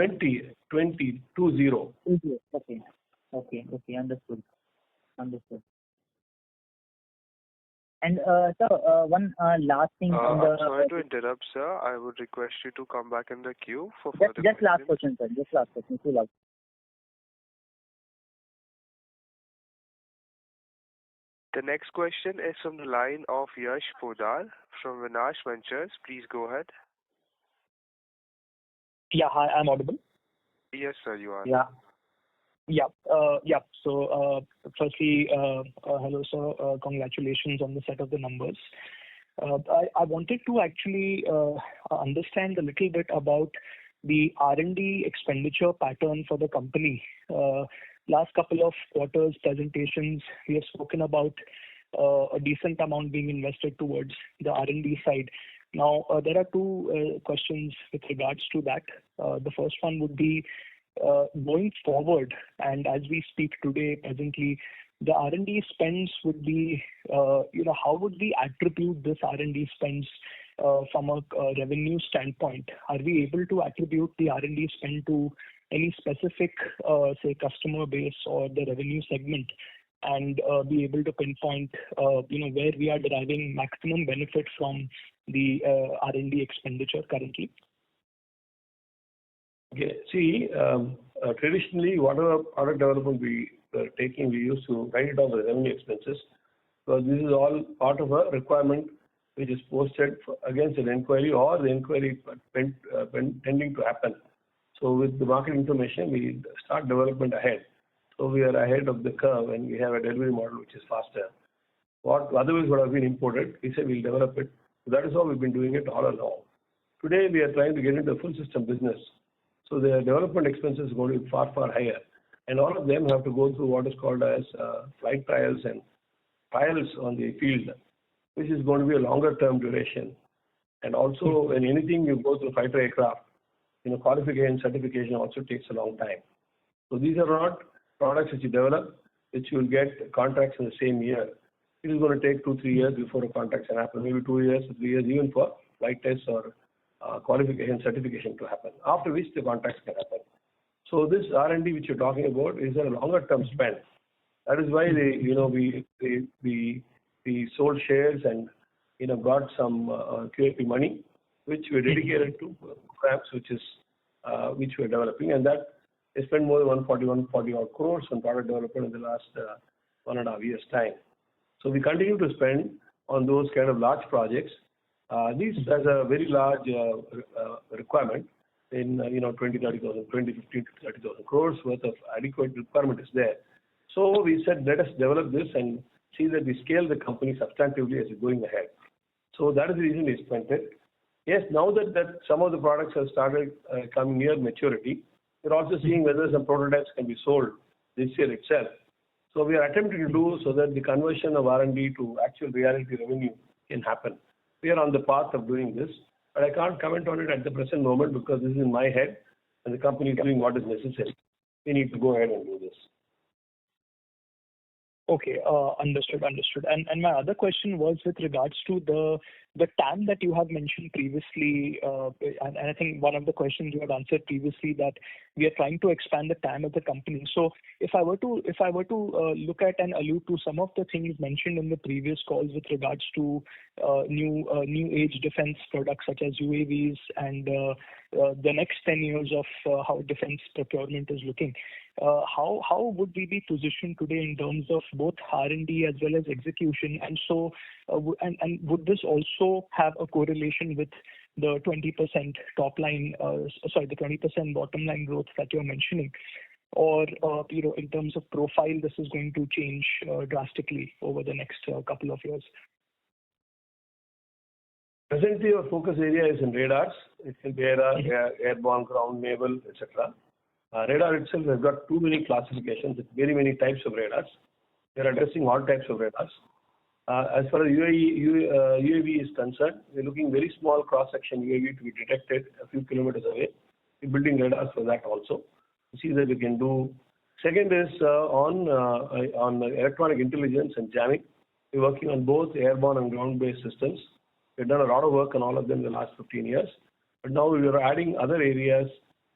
20. Okay. Understood. And sir, one last thing on the. Sorry to interrupt, sir. I would request you to come back in the queue for further questions. Just last question, sir. Just last question. Too loud. The next question is from the line of Yash Podar from Vinash Ventures. Please go ahead. Yeah, hi, I'm audible. Yes, sir, you are. So, firstly, hello, sir. Congratulations on the set of the numbers. I wanted to actually understand a little bit about the R&D expenditure pattern for the company. Last couple of quarters presentations, we have spoken about a decent amount being invested towards the R&D side. Now, there are two questions with regards to that. The first one would be going forward, and as we speak today, presently, the R&D spends would be, how would we attribute this R&D spends from a revenue standpoint? Are we able to attribute the R&D spend to any specific, say, customer base or the revenue segment, and be able to pinpoint, where we are deriving maximum benefit from the R&D expenditure currently? Okay. See, traditionally, whatever product development we were taking, we used to write it off as revenue expenses, because this is all part of a requirement which is posted against an inquiry or the inquiry tending to happen. So with the market information, we start development ahead. So we are ahead of the curve and we have a delivery model which is faster. What otherwise would have been imported, we say we'll develop it. So that is how we've been doing it all along. Today we are trying to get into a full system business. So the development expenses are going to be far, far higher. And all of them have to go through what is called as flight trials and trials on the field, which is going to be a longer term duration. And also, when anything you go through fighter aircraft, qualification, certification also takes a long time. So these are not products which you develop, which you will get contracts in the same year. It is going to take 2-3 years before a contract can happen, maybe 2 years, 3 years, even for flight tests or qualification, certification to happen, after which the contracts can happen. So this R&D which you're talking about is a longer term spend. That is why we sold shares and got some QAP money, which we dedicated to programs which we're developing, and that they spent more than 140 odd crores on product development in the last 1.5 years' time. So we continue to spend on those kind of large projects. These has a very large requirement in 20, 30,000, 20, 15 to 30,000 crores worth of adequate requirement is there. So we said let us develop this and see that we scale the company substantively as we're going ahead. So that is the reason we spent it. Yes, now that some of the products have started coming near maturity, we're also seeing whether some prototypes can be sold this year itself. So we are attempting to do so that the conversion of R&D to actual reality revenue can happen. We are on the path of doing this, but I can't comment on it at the present moment because this is in my head and the company is doing what is necessary. We need to go ahead and do this. Okay, understood. And my other question was with regards to the TAM that you have mentioned previously, and I think one of the questions you had answered previously that we are trying to expand the TAM of the company. So if I were to look at and allude to some of the things mentioned in the previous calls with regards to new age defense products such as UAVs and the next 10 years of how defense procurement is looking. How would we be positioned today in terms of both R&D as well as execution? And so, and would this also have a correlation with the 20% top line, the 20% bottom line growth that you're mentioning? Or, in terms of profile, this is going to change drastically over the next couple of years? Presently, our focus area is in radars. It can be airborne, ground, naval, etc. Radar itself has got too many classifications, very many types of radars. We are addressing all types of radars. As far as UAV is concerned, we're looking very small cross-section UAV to be detected a few kilometers away. We're building radars for that also to see that we can do. Second is on electronic intelligence and jamming. We're working on both airborne and ground-based systems. We've done a lot of work on all of them in the last 15 years. But now we are adding other areas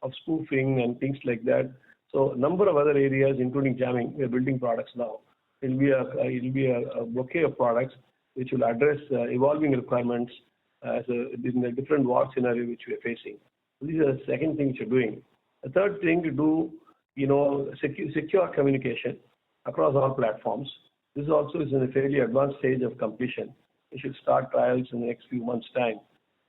of spoofing and things like that. So a number of other areas, including jamming, we are building products now. It'll be a bouquet of products which will address evolving requirements in a different war scenario which we are facing. So these are the second thing which we're doing. The third thing to do, secure communication across all platforms. This also is in a fairly advanced stage of completion. We should start trials in the next few months' time.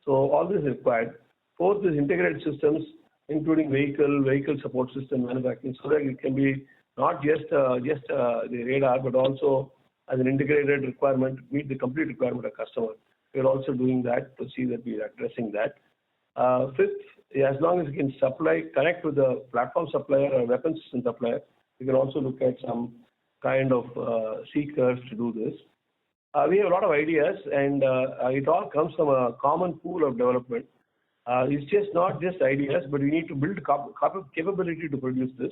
So all this is required. Fourth is integrated systems, including vehicle support system manufacturing, so that it can be not just the radar, but also as an integrated requirement, meet the complete requirement of customer. We are also doing that to see that we are addressing that. Fifth, as long as we can connect with the platform supplier or weapon system supplier, we can also look at some kind of seekers to do this. We have a lot of ideas, and it all comes from a common pool of development. It's just not just ideas, but we need to build capability to produce this.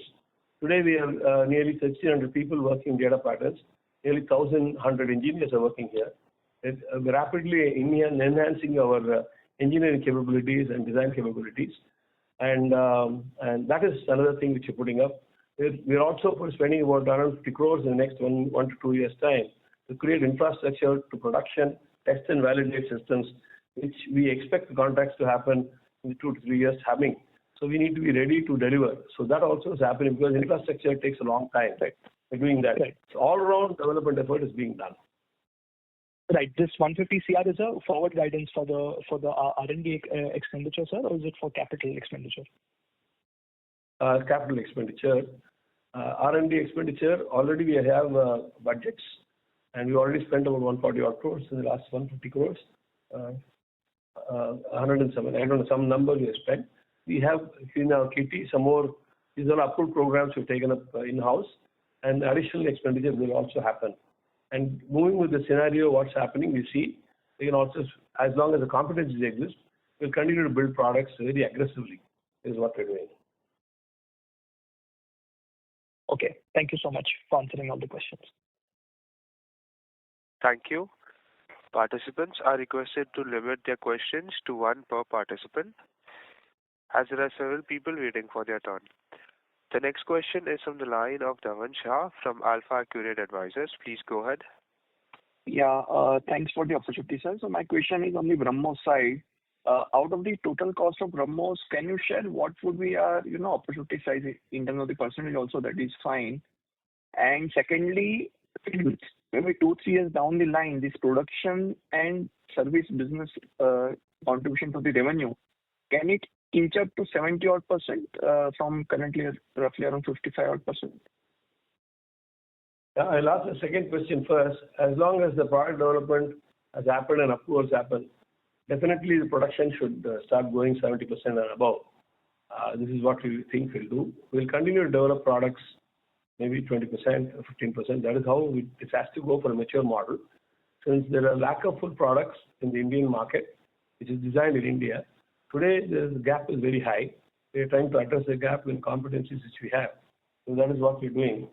Today we have nearly 1,600 people working in data patterns. Nearly 1,100 engineers are working here. We're rapidly enhancing our engineering capabilities and design capabilities, and that is another thing which we're putting up. We're also spending about around 50 crores in the next 1 to 2 years' time to create infrastructure to production, test and validate systems, which we expect the contracts to happen in 2 to 3 years having. So we need to be ready to deliver. So that also is happening because infrastructure takes a long time. Right. We're doing that. Right. So all-around development effort is being done. Right. This 150 CR is a forward guidance for the R&D expenditure, sir, or is it for capital expenditure? Capital expenditure. R&D expenditure, already we have budgets, and we already spent about 140 odd crores in the last 150 crores. 107, I don't know, some number we have spent. We have in our kitty some more, these are approved programs we've taken up in-house, and additional expenditure will also happen. And moving with the scenario, what's happening, we see, we can also, as long as the competencies exist, we'll continue to build products very aggressively, is what we're doing. Okay. Thank you so much for answering all the questions. Thank you. Participants are requested to limit their questions to one per participant, as there are several people waiting for their turn. The next question is from the line of Dhavan Shah from Alpha Accurate Advisors. Please go ahead. Yeah, thanks for the opportunity, sir. So my question is on the BrahMos side. Out of the total cost of BrahMos, can you share what would be our, opportunity size in terms of the percentage also? That is fine. And secondly, maybe 2-3 years down the line, this production and service business contribution to the revenue, can it inch up to 70-odd% from currently roughly around 55-odd%? Yeah, I'll ask the second question first. As long as the product development has happened and approvals happen, definitely the production should start going 70% and above. This is what we think we'll do. We'll continue to develop products, maybe 20% or 15%. That is how it has to go for a mature model. Since there are lack of full products in the Indian market, which is designed in India, today the gap is very high. We are trying to address the gap in competencies which we have. So that is what we're doing.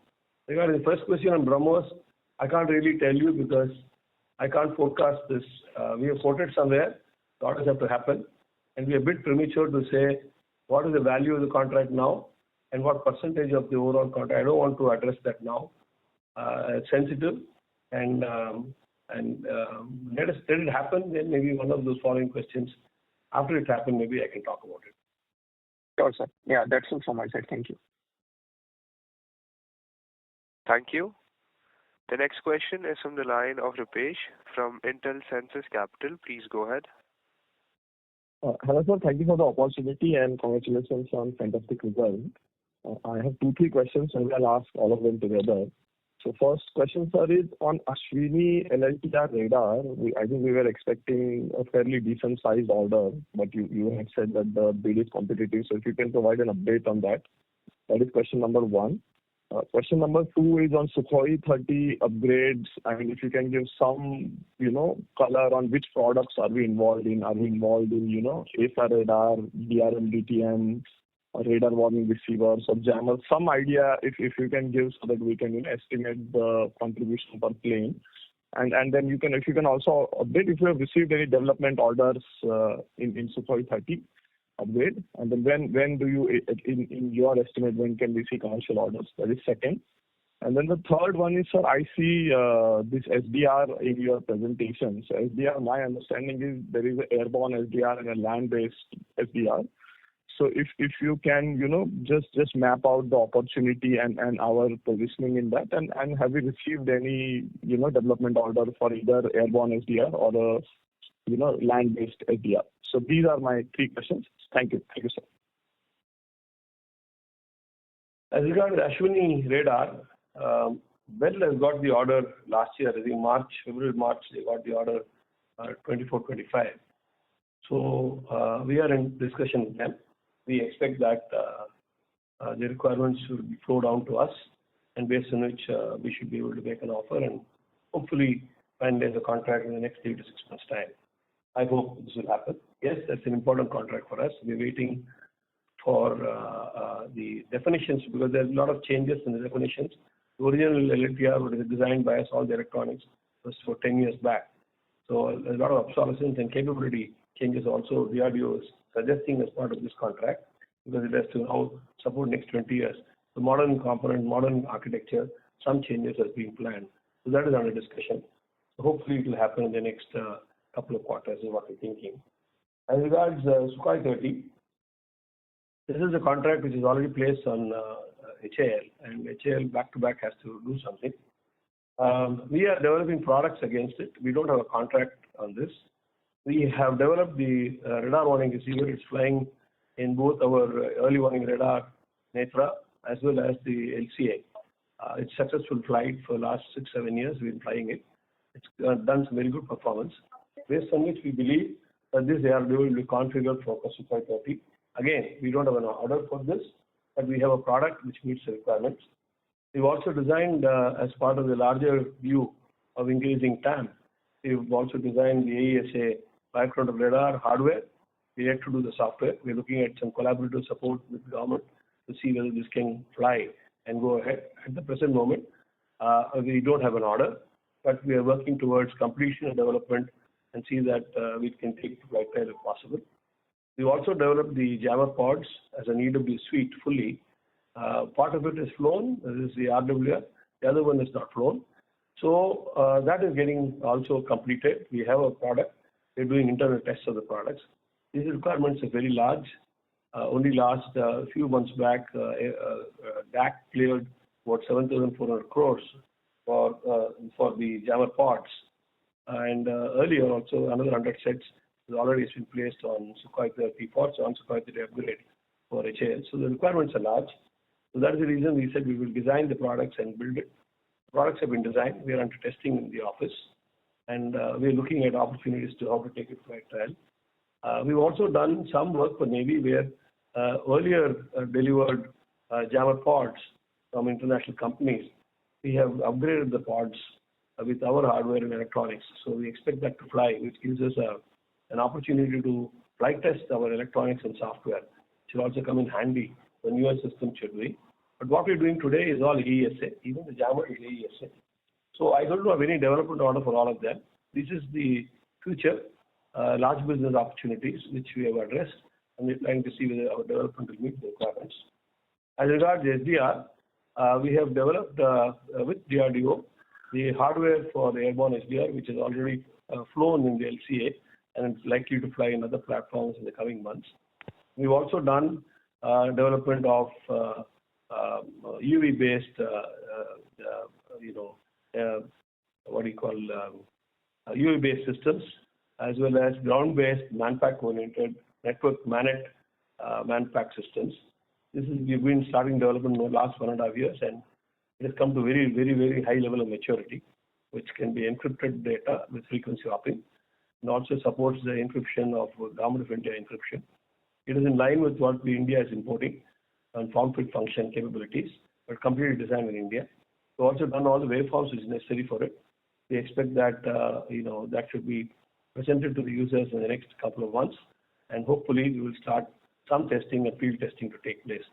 Regarding the first question on BrahMos, I can't really tell you because I can't forecast this. We have quoted somewhere, the orders have to happen, and we are a bit premature to say what is the value of the contract now and what percentage of the overall contract. I don't want to address that now. It's sensitive, and let it happen. Then maybe one of those following questions after it happens, maybe I can talk about it. Sure, sir. Yeah, that's all from my side. Thank you. Thank you. The next question is from the line of Rupesh from Intel Census Capital. Please go ahead. Hello, sir. Thank you for the opportunity and congratulations on fantastic result. I have 2-3 questions and I'll ask all of them together. So first question, sir, is on Ashwini LLTR radar. I think we were expecting a fairly decent sized order, but you had said that the bid is competitive. So if you can provide an update on that. That is question number 1. Question number 2 is on Sukhoi 30 upgrades. I mean, if you can give some, color on which products are we involved in? Are we involved in, AFA radar, DRM, DTM, radar warning receivers, or jammers? Some idea if you can give so that we can estimate the contribution per plane. And then if you can also update if you have received any development orders in Sukhoi 30 upgrade, and then when do you, in your estimate, when can we see commercial orders? That is second. And then the third one is, sir, I see this SDR in your presentation. So SDR, my understanding is there is an airborne SDR and a land-based SDR. So if you can, just map out the opportunity and our positioning in that, and have we received any, development order for either airborne SDR or a land-based SDR? So these are my 3 questions. Thank you. Thank you, sir. As regards Ashwini radar, Bell has got the order last year, I think February, March, they got the order 24-25. So we are in discussion with them. We expect that the requirements should be flow down to us, and based on which we should be able to make an offer and hopefully finalize a contract in the next 3 to 6 months' time. I hope this will happen. Yes, that's an important contract for us. We're waiting for the definitions because there's a lot of changes in the definitions. The original LLTR was designed by us, all the electronics, was for 10 years back. So a lot of obsolescence and capability changes also DRDO is suggesting as part of this contract because it has to now support next 20 years. The modern component, modern architecture, some changes has been planned. So that is under discussion. So hopefully it will happen in the next couple of quarters is what we're thinking. As regards Sukhoi 30, this is a contract which is already placed on HAL, and HAL back-to-back has to do something. We are developing products against it. We don't have a contract on this. We have developed the radar warning receiver. It's flying in both our early warning radar, Netra, as well as the LCA. It's successful flight for the last 6-7 years. We've been flying it. It's done some very good performance, based on which we believe that this ARDO will be configured for Sukhoi 30. Again, we don't have an order for this, but we have a product which meets the requirements. We've also designed, as part of the larger view of increasing TAM, we've also designed the AESA microcontroller radar hardware. We have to do the software. We're looking at some collaborative support with the government to see whether this can fly and go ahead. At the present moment, we don't have an order, but we are working towards completion and development and see that we can take to flight trial if possible. We also developed the jammer pods as an EW suite fully. Part of it is flown, this is the RWR. The other one is not flown. So that is getting also completed. We have a product. We're doing internal tests of the products. These requirements are very large. Only last few months back, DAC cleared about 7,400 crores for the jammer pods. And earlier also another 100 sets has already been placed on Sukhoi 30 pods on Sukhoi 30 upgrade for HAL. So the requirements are large. So that is the reason we said we will design the products and build it. Products have been designed. We are under testing in the office, and we are looking at opportunities to how to take it to flight trial. We've also done some work for Navy where earlier delivered jammer pods from international companies. We have upgraded the pods with our hardware and electronics. So we expect that to fly, which gives us an opportunity to flight test our electronics and software. It should also come in handy when newer systems should be. But what we're doing today is all AESA. Even the jammer is AESA. So I don't have any development order for all of them. This is the future large business opportunities which we have addressed, and we're trying to see whether our development will meet the requirements. As regards SDR, we have developed with DRDO the hardware for the airborne SDR, which has already flown in the LCA and is likely to fly in other platforms in the coming months. We've also done development of UV-based, UV-based systems, as well as ground-based man-pack-oriented network man-pack systems. We've been starting development in the last 1.5 years, and it has come to very, very, very high level of maturity, which can be encrypted data with frequency hopping, and also supports the encryption of Government of India encryption. It is in line with what India is importing and form-fit function capabilities, but completely designed in India. We've also done all the waveforms which is necessary for it. We expect that that should be presented to the users in the next couple of months, and hopefully we will start some testing and field testing to take place.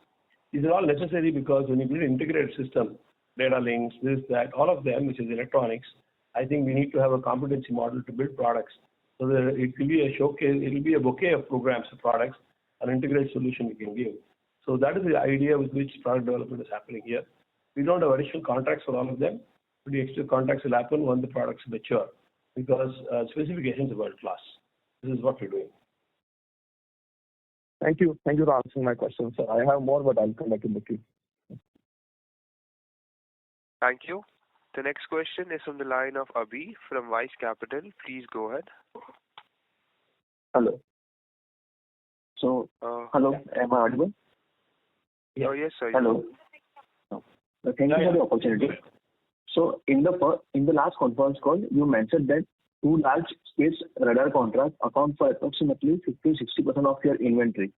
These are all necessary because when you build an integrated system, data links, this, that, all of them, which is electronics, I think we need to have a competency model to build products. So that it will be a showcase, it will be a bouquet of programs of products, an integrated solution we can give. So that is the idea with which product development is happening here. We don't have additional contracts for all of them, but the extra contracts will happen when the products mature because specifications are world class. This is what we're doing. Thank you. Thank you for answering my question, sir. I have more, but I'll come back in the queue. Thank you. The next question is from the line of Abhi from Wise Capital. Please go ahead. Hello. So, hello, am I audible? Oh, yes, sir. Hello. Thank you for the opportunity. So, in the last conference call, you mentioned that 2 large space radar contracts account for approximately 50-60% of your inventory.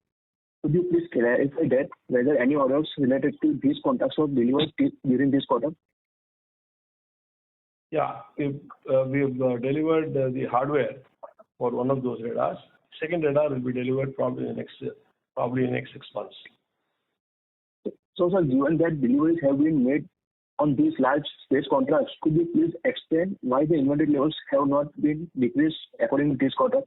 Could you please clarify that whether any orders related to these contracts were delivered during this quarter? Yeah, we've delivered the hardware for one of those radars. Second radar will be delivered probably in the next 6 months. So, sir, given that deliveries have been made on these large space contracts, could you please explain why the inventory levels have not been decreased according to this quarter?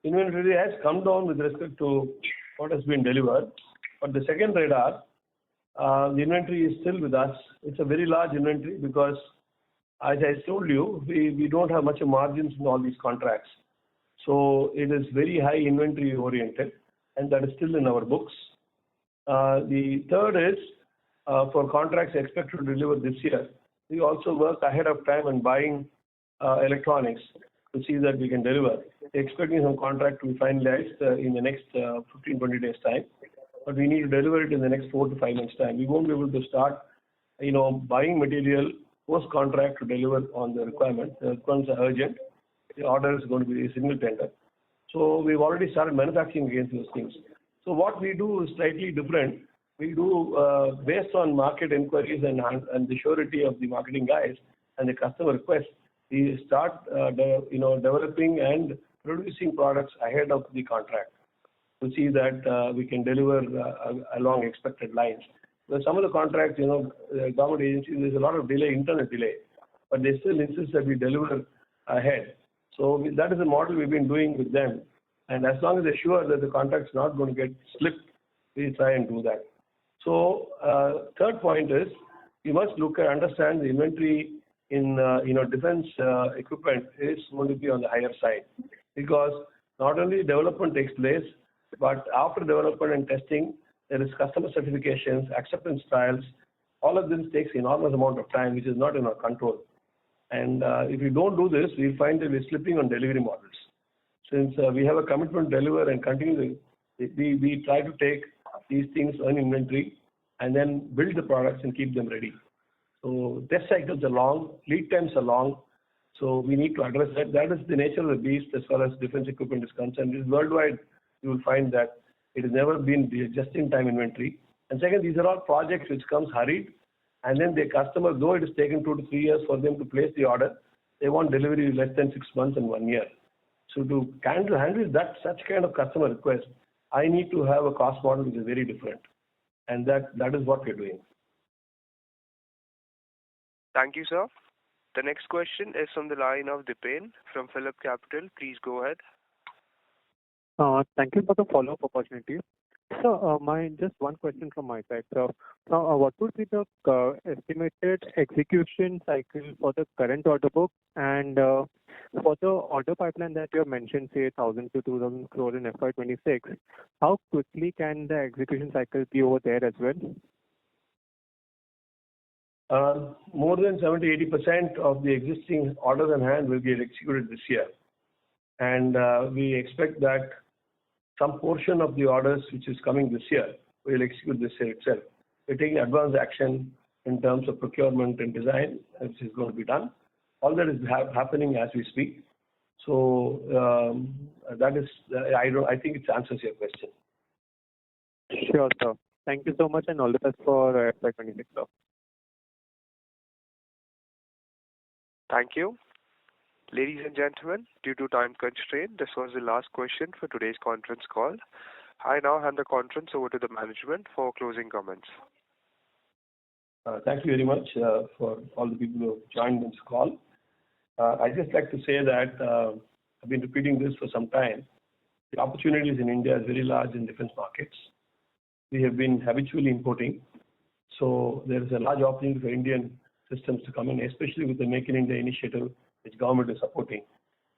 Inventory has come down with respect to what has been delivered, but the second radar, the inventory is still with us. It's a very large inventory because, as I told you, we don't have much of margins in all these contracts. So it is very high inventory oriented, and that is still in our books. The third is for contracts expected to deliver this year. We also work ahead of time in buying electronics to see that we can deliver. We're expecting some contract to be finalized in the next 15-20 days time, but we need to deliver it in the next 4 to 5 months time. We won't be able to start, buying material post contract to deliver on the requirement. The requirements are urgent. The order is going to be a single tender. So we've already started manufacturing against those things. So what we do is slightly different. We do based on market inquiries and the surety of the marketing guys and the customer requests. We start developing and producing products ahead of the contract to see that we can deliver along expected lines. But some of the contracts, government agencies, there's a lot of delay, internet delay, but they still insist that we deliver ahead. So that is the model we've been doing with them. And as long as they're sure that the contract's not going to get slipped, we try and do that. So third point is you must understand the inventory in defense equipment is going to be on the higher side because not only development takes place, but after development and testing, there is customer certifications, acceptance trials, All of this takes enormous amount of time, which is not in our control. And if we don't do this, we find that we're slipping on delivery models. Since we have a commitment to deliver and continue, we try to take these things on inventory and then build the products and keep them ready. So test cycles are long, lead times are long, so we need to address that. That is the nature of the beast as far as defense equipment is concerned. It is worldwide, you will find that it has never been just-in-time inventory. And second, these are all projects which comes hurried, and then the customer, though it has taken 2 to 3 years for them to place the order, they want delivery in less than 6 months and 1 year. So to handle such kind of customer request, I need to have a cost model which is very different. And that is what we're doing. Thank you, sir. The next question is from the line of Dipen from Phillip Capital. Please go ahead. Thank you for the follow-up opportunity. So, just one question from my side. So, what would be the estimated execution cycle for the current order book and for the order pipeline that you have mentioned, say 1,000 to 2,000 crore in FY26? How quickly can the execution cycle be over there as well? More than 70-80% of the existing orders on hand will get executed this year. And we expect that some portion of the orders which is coming this year will execute this year itself. We're taking advanced action in terms of procurement and design, which is going to be done. All that is happening as we speak. So that is, I think it answers your question. Sure, sir. Thank you so much and all the best for FY26, sir. Thank you. Ladies and gentlemen, due to time constraint, this was the last question for today's conference call. I now hand the conference over to the management for closing comments. Thank you very much for all the people who have joined this call. I'd just like to say that I've been repeating this for some time. The opportunities in India are very large in defense markets. We have been habitually importing. So there is a large opportunity for Indian systems to come in, especially with the Make in India initiative, which government is supporting.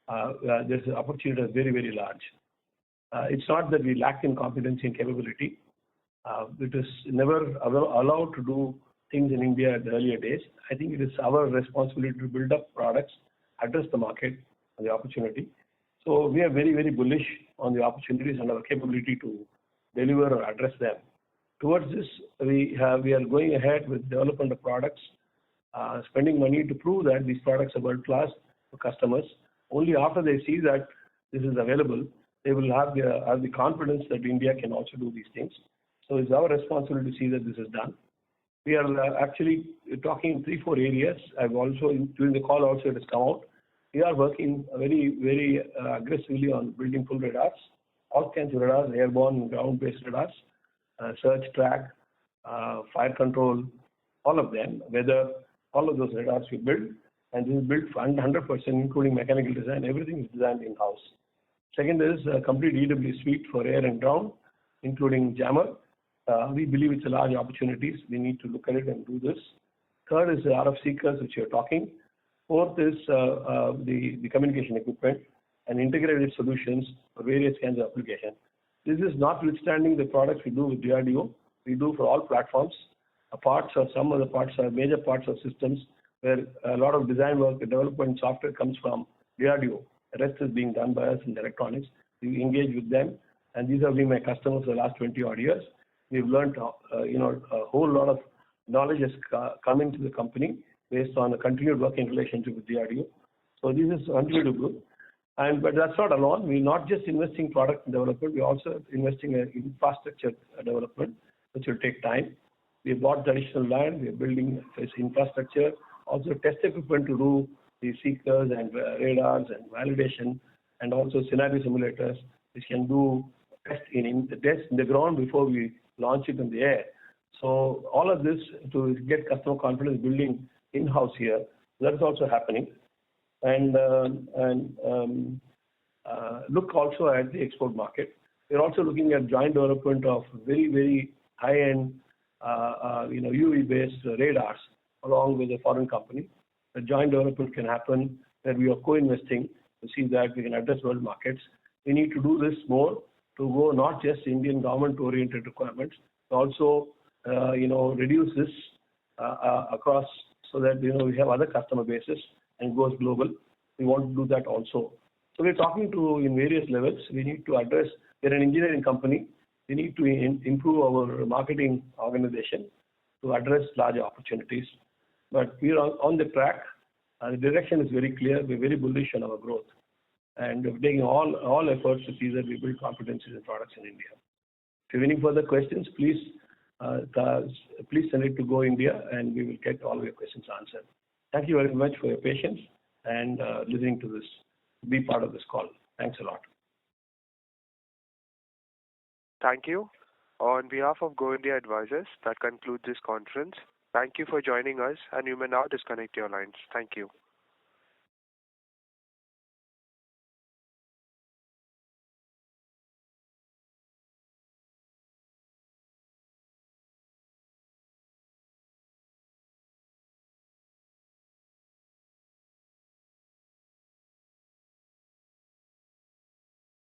There's an opportunity that's very, very large. It's not that we lack in competency and capability. It is never allowed to do things in India at the earlier days. I think it is our responsibility to build up products, address the market and the opportunity. So we are very, very bullish on the opportunities and our capability to deliver or address them. Towards this, we are going ahead with development of products, spending money to prove that these products are world class for customers. Only after they see that this is available, they will have the confidence that India can also do these things. So it's our responsibility to see that this is done. We are actually talking 3-4 areas. I've also, during the call also it has come out. We are working very, very aggressively on building full radars, all kinds of radars, airborne, ground-based radars, search, track, fire control, all of them, whether all of those radars we build, and this is built 100%, including mechanical design. Everything is designed in-house. Second is a complete EW suite for air and ground, including jammer. We believe it's a large opportunity. We need to look at it and do this. Third is the RF seekers, which you're talking. Fourth is the communication equipment and integrated solutions for various kinds of applications. This is notwithstanding the products we do with DRDO. We do for all platforms. Some of the parts are major parts of systems where a lot of design work, the development software comes from DRDO. The rest is being done by us in electronics. We engage with them, and these have been my customers for the last 20 odd years. We've learned, a whole lot of knowledge has come into the company based on a continued working relationship with DRDO. So this is continued to grow. But that's not alone. We're not just investing in product development. We're also investing in infrastructure development, which will take time. We bought the additional land. We're building this infrastructure. Also test equipment to do the seekers and radars and validation, and also scenario simulators, which can do test in the ground before we launch it in the air. So all of this to get customer confidence building in-house here, that's also happening. And look also at the export market. We're also looking at joint development of very, very high-end UV-based radars along with a foreign company. The joint development can happen where we are co-investing to see that we can address world markets. We need to do this more to go not just Indian government-oriented requirements, but also reduce this across so that we have other customer bases and goes global. We want to do that also. So we're talking to in various levels. We need to address. We're an engineering company. We need to improve our marketing organization to address large opportunities. But we are on the track. The direction is very clear. We're very bullish on our growth, and we're taking all efforts to see that we build competencies in products in India. If you have any further questions, please send it to Go India, and we will get all your questions answered. Thank you very much for your patience and listening to this, be part of this call. Thanks a lot. Thank you. On behalf of Go India Advisors, that concludes this conference. Thank you for joining us, and you may now disconnect your lines. Thank you.